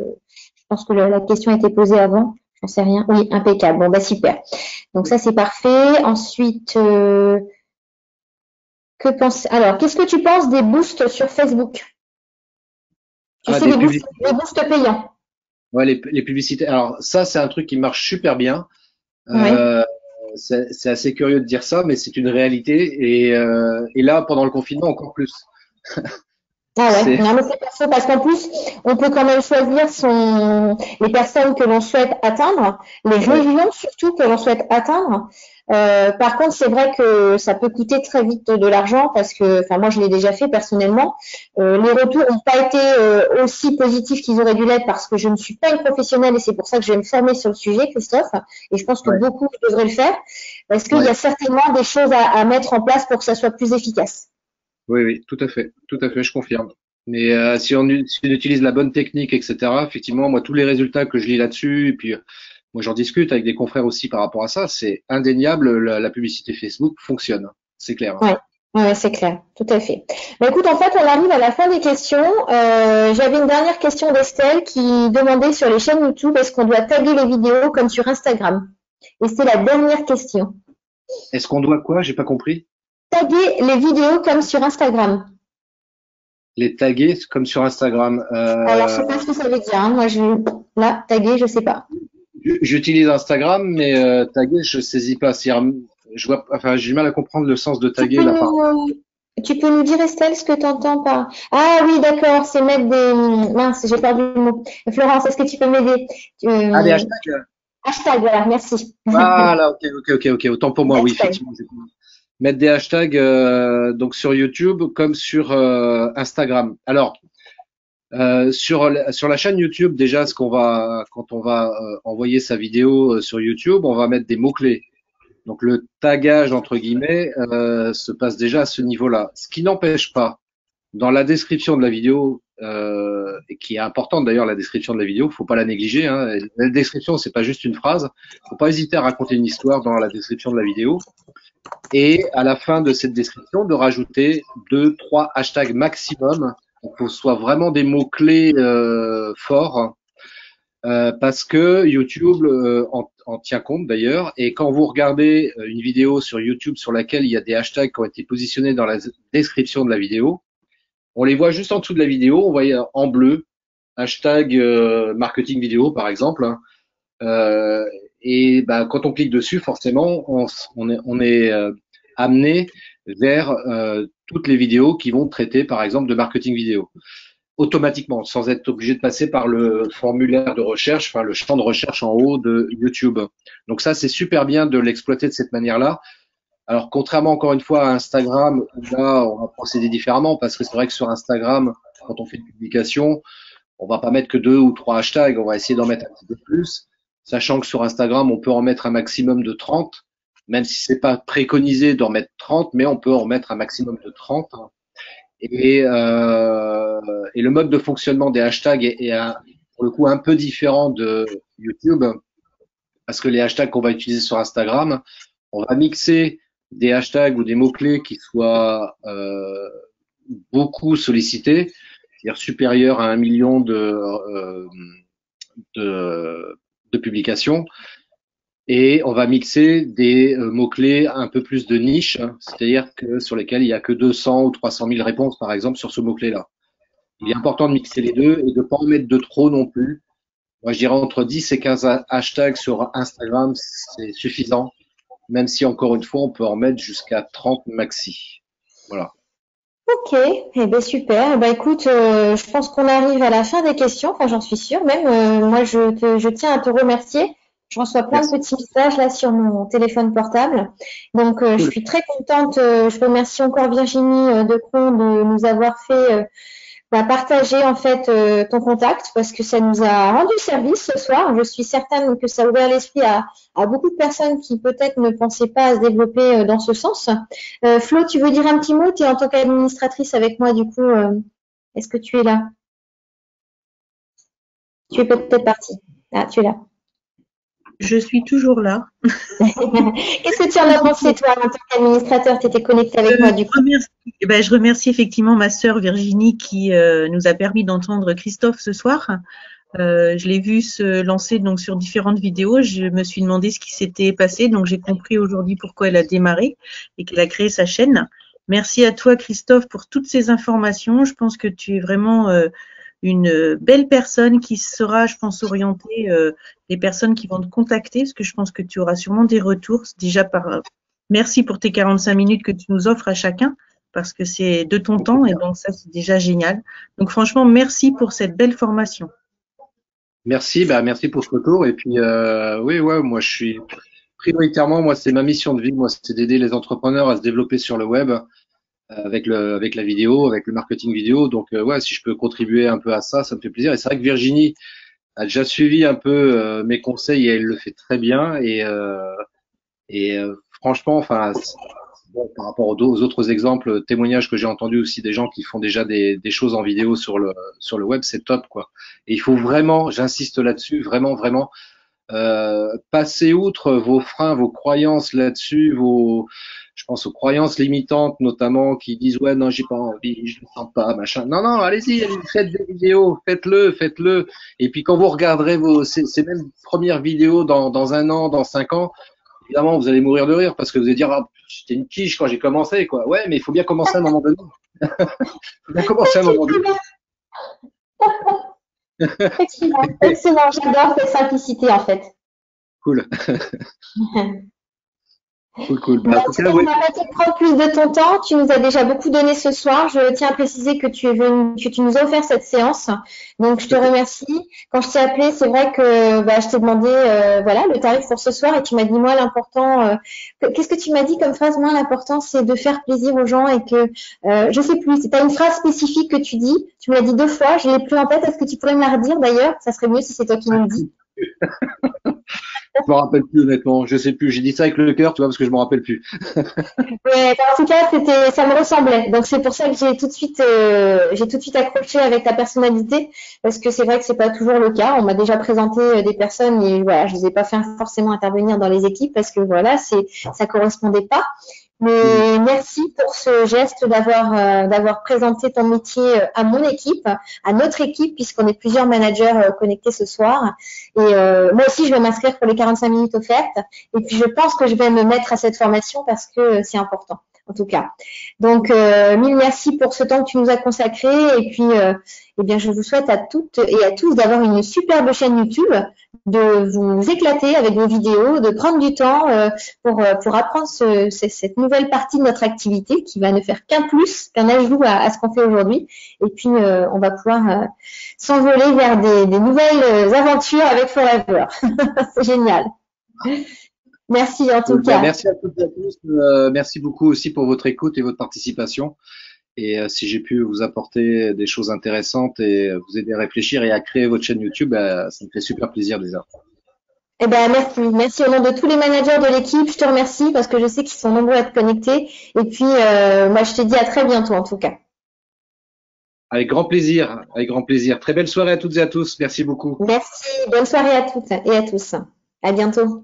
pense que la question a été posée avant, j'en sais rien. Oui, impeccable. Bon bah super. Donc ça c'est parfait. Ensuite, alors qu'est-ce que tu penses des boosts sur Facebook? Tu sais, Des les boosts payants. Ouais, les publicités. Alors ça, c'est un truc qui marche super bien. Oui. C'est assez curieux de dire ça, mais c'est une réalité. Et là, pendant le confinement, encore plus. Ah ouais, C'est non mais c'est pas faux parce qu'en plus, on peut quand même choisir les personnes que l'on souhaite atteindre, les ouais, régions surtout que l'on souhaite atteindre. Par contre, c'est vrai que ça peut coûter très vite de l'argent parce que, enfin moi je l'ai déjà fait personnellement. Les retours n'ont pas été aussi positifs qu'ils auraient dû l'être parce que je ne suis pas une professionnelle et c'est pour ça que je vais me former sur le sujet, Christophe. Et je pense que ouais, beaucoup devraient le faire parce qu'il y ouais. a certainement des choses à mettre en place pour que ça soit plus efficace. Oui, oui, tout à fait, je confirme. Mais si on utilise la bonne technique, etc., effectivement, moi, tous les résultats que je lis là-dessus, et puis moi, j'en discute avec des confrères aussi par rapport à ça, c'est indéniable, la publicité Facebook fonctionne, c'est clair. Ouais, ouais, c'est clair, tout à fait. Bah, écoute, en fait, on arrive à la fin des questions. J'avais une dernière question d'Estelle qui demandait sur les chaînes YouTube, est-ce qu'on doit taguer les vidéos comme sur Instagram? Et c'est la dernière question. Est-ce qu'on doit quoi? J'ai pas compris. Taguer les vidéos comme sur Instagram. Les taguer comme sur Instagram. Alors, je sais pas ce que ça veut dire, hein. Moi, là, taguer, je sais pas. J'utilise Instagram, mais taguer, je saisis pas. Je vois, enfin, j'ai du mal à comprendre le sens de Tu taguer peux là par. tu peux nous dire, Estelle, ce que tu entends par... Ah oui, d'accord, c'est mettre des... Mince, j'ai perdu le mot. Florence, est-ce que tu peux m'aider? Ah, des hashtags. Hashtag, voilà, merci. Voilà, ok. Autant pour moi, oui, Hashtag. effectivement. Mettre des hashtags donc sur YouTube comme sur Instagram. Alors sur la chaîne YouTube déjà, ce qu'on va quand on va envoyer sa vidéo sur YouTube, on va mettre des mots clés. Donc le tagage entre guillemets se passe déjà à ce niveau-là. Ce qui n'empêche pas dans la description de la vidéo et qui est importante d'ailleurs la description de la vidéo, faut pas la négliger. Hein. La description c'est pas juste une phrase. Faut pas hésiter à raconter une histoire dans la description de la vidéo. Et à la fin de cette description, de rajouter 2, 3 hashtags maximum pour que ce soit vraiment des mots-clés forts parce que YouTube en tient compte d'ailleurs. Et quand vous regardez une vidéo sur YouTube sur laquelle il y a des hashtags qui ont été positionnés dans la description de la vidéo, on les voit juste en dessous de la vidéo, on voit en bleu, hashtag marketing vidéo par exemple. Euh, et bah, quand on clique dessus, forcément, on est amené vers toutes les vidéos qui vont traiter, par exemple, de marketing vidéo, automatiquement, sans être obligé de passer par le formulaire de recherche, enfin le champ de recherche en haut de YouTube. Donc ça, c'est super bien de l'exploiter de cette manière-là. Alors, contrairement encore une fois à Instagram, où là, on va procéder différemment, parce que c'est vrai que sur Instagram, quand on fait une publication, on va pas mettre que 2 ou 3 hashtags, on va essayer d'en mettre un petit peu plus, sachant que sur Instagram, on peut en mettre un maximum de 30, même si c'est pas préconisé d'en mettre 30, mais on peut en mettre un maximum de 30. Et le mode de fonctionnement des hashtags est pour le coup un peu différent de YouTube, parce que les hashtags qu'on va utiliser sur Instagram, on va mixer des hashtags ou des mots-clés qui soient beaucoup sollicités, c'est-à-dire supérieur à 1 million de publications. Et on va mixer des mots-clés un peu plus de niche, c'est-à-dire que sur lesquels il n'y a que 200 ou 300 000 réponses, par exemple, sur ce mot-clé-là. Il est important de mixer les deux et de ne pas en mettre de trop non plus. Moi, je dirais entre 10 et 15 hashtags sur Instagram, c'est suffisant, même si, encore une fois, on peut en mettre jusqu'à 30 maxi. Voilà. Ok, eh ben super. Eh ben écoute, je pense qu'on arrive à la fin des questions. Enfin, j'en suis sûre. Même moi, je tiens à te remercier. Je reçois plein de Merci. petits messages là sur mon téléphone portable. Donc, je Cool. suis très contente. Je remercie encore Virginie Decron de nous avoir fait partager en fait ton contact parce que ça nous a rendu service ce soir. Je suis certaine que ça a ouvert l'esprit à beaucoup de personnes qui peut-être ne pensaient pas à se développer dans ce sens. Flo, tu veux dire un petit mot? Tu es en tant qu'administratrice avec moi, du coup, est-ce que tu es là? Tu es peut-être partie. Ah, tu es là. Je suis toujours là. Qu'est-ce que tu en as pensé, toi, en tant qu'administrateur? Tu étais connectée avec moi, du coup. Je remercie effectivement ma sœur Virginie qui nous a permis d'entendre Christophe ce soir. Je l'ai vu se lancer donc sur différentes vidéos. Je me suis demandé ce qui s'était passé. Donc, j'ai compris aujourd'hui pourquoi elle a démarré et qu'elle a créé sa chaîne. Merci à toi, Christophe, pour toutes ces informations. Je pense que tu es vraiment une belle personne qui sera, je pense, orienter les personnes qui vont te contacter, parce que je pense que tu auras sûrement des retours. Déjà merci pour tes 45 minutes que tu nous offres à chacun, parce que c'est de ton temps et donc ça, c'est déjà génial. Donc franchement, merci pour cette belle formation. Merci, merci pour ce retour. Et puis oui, ouais, moi je suis prioritairement, moi c'est ma mission de vie, moi c'est d'aider les entrepreneurs à se développer sur le web. Avec la vidéo, avec le marketing vidéo. Donc ouais, si je peux contribuer un peu à ça, ça me fait plaisir. Et c'est vrai que Virginie a déjà suivi un peu mes conseils et elle le fait très bien. Et franchement, enfin, bon, par rapport aux autres exemples, témoignages que j'ai entendus aussi des gens qui font déjà des choses en vidéo sur le web, c'est top quoi. Et il faut vraiment, j'insiste là-dessus, vraiment passer outre vos freins, vos croyances là-dessus, je pense aux croyances limitantes notamment qui disent ouais non j'ai pas envie, je ne sens pas machin. Non allez-y, faites des vidéos, faites-le. Et puis quand vous regarderez ces mêmes premières vidéos dans 1 an, dans 5 ans, évidemment vous allez mourir de rire parce que vous allez dire ah, j'étais une quiche quand j'ai commencé quoi. Ouais mais il faut bien commencer à un moment donné. faut bien commencer à un moment donné. Excellent, j'adore cette simplicité en fait. Cool. Cool. On va pas te prendre plus de ton temps. Tu nous as déjà beaucoup donné ce soir. Je tiens à préciser que tu nous as offert cette séance. Donc, je te remercie. Quand je t'ai appelé, c'est vrai que je t'ai demandé le tarif pour ce soir et tu m'as dit moi l'important. Qu'est-ce que tu m'as dit comme phrase? Moi l'important c'est de faire plaisir aux gens et que je sais plus. C'est pas une phrase spécifique que tu dis. Tu me l'as dit 2 fois. Je l'ai plus en tête. Est-ce que tu pourrais me la redire d'ailleurs? Ça serait mieux si c'est toi qui me le dis. Je me rappelle plus honnêtement, je sais plus. J'ai dit ça avec le cœur, tu vois, parce que je me rappelle plus. Ouais, en tout cas, ça me ressemblait. Donc c'est pour ça que j'ai tout de suite accroché avec ta personnalité, parce que c'est vrai que c'est pas toujours le cas. On m'a déjà présenté des personnes et voilà, je les ai pas fait forcément intervenir dans les équipes parce que voilà, ça correspondait pas. Mais merci pour ce geste d'avoir présenté ton métier à mon équipe, à notre équipe, puisqu'on est plusieurs managers connectés ce soir. Et moi aussi, je vais m'inscrire pour les 45 minutes offertes. Et puis, je pense que je vais me mettre à cette formation parce que c'est important, en tout cas. Donc, mille merci pour ce temps que tu nous as consacré. Et puis, je vous souhaite à toutes et à tous d'avoir une superbe chaîne YouTube, de vous éclater avec vos vidéos, de prendre du temps pour apprendre cette nouvelle partie de notre activité qui va ne faire qu'un ajout à ce qu'on fait aujourd'hui. Et puis, on va pouvoir s'envoler vers des nouvelles aventures avec Forever. C'est génial. Merci en tout cas. Merci à toutes et à tous. Merci beaucoup aussi pour votre écoute et votre participation. Et si j'ai pu vous apporter des choses intéressantes et vous aider à réfléchir et à créer votre chaîne YouTube, ça me fait super plaisir déjà. Eh ben merci au nom de tous les managers de l'équipe. Je te remercie parce que je sais qu'ils sont nombreux à être connectés. Et puis moi je te dis à très bientôt en tout cas. Avec grand plaisir, avec grand plaisir. Très belle soirée à toutes et à tous. Merci beaucoup. Merci. Bonne soirée à toutes et à tous. À bientôt.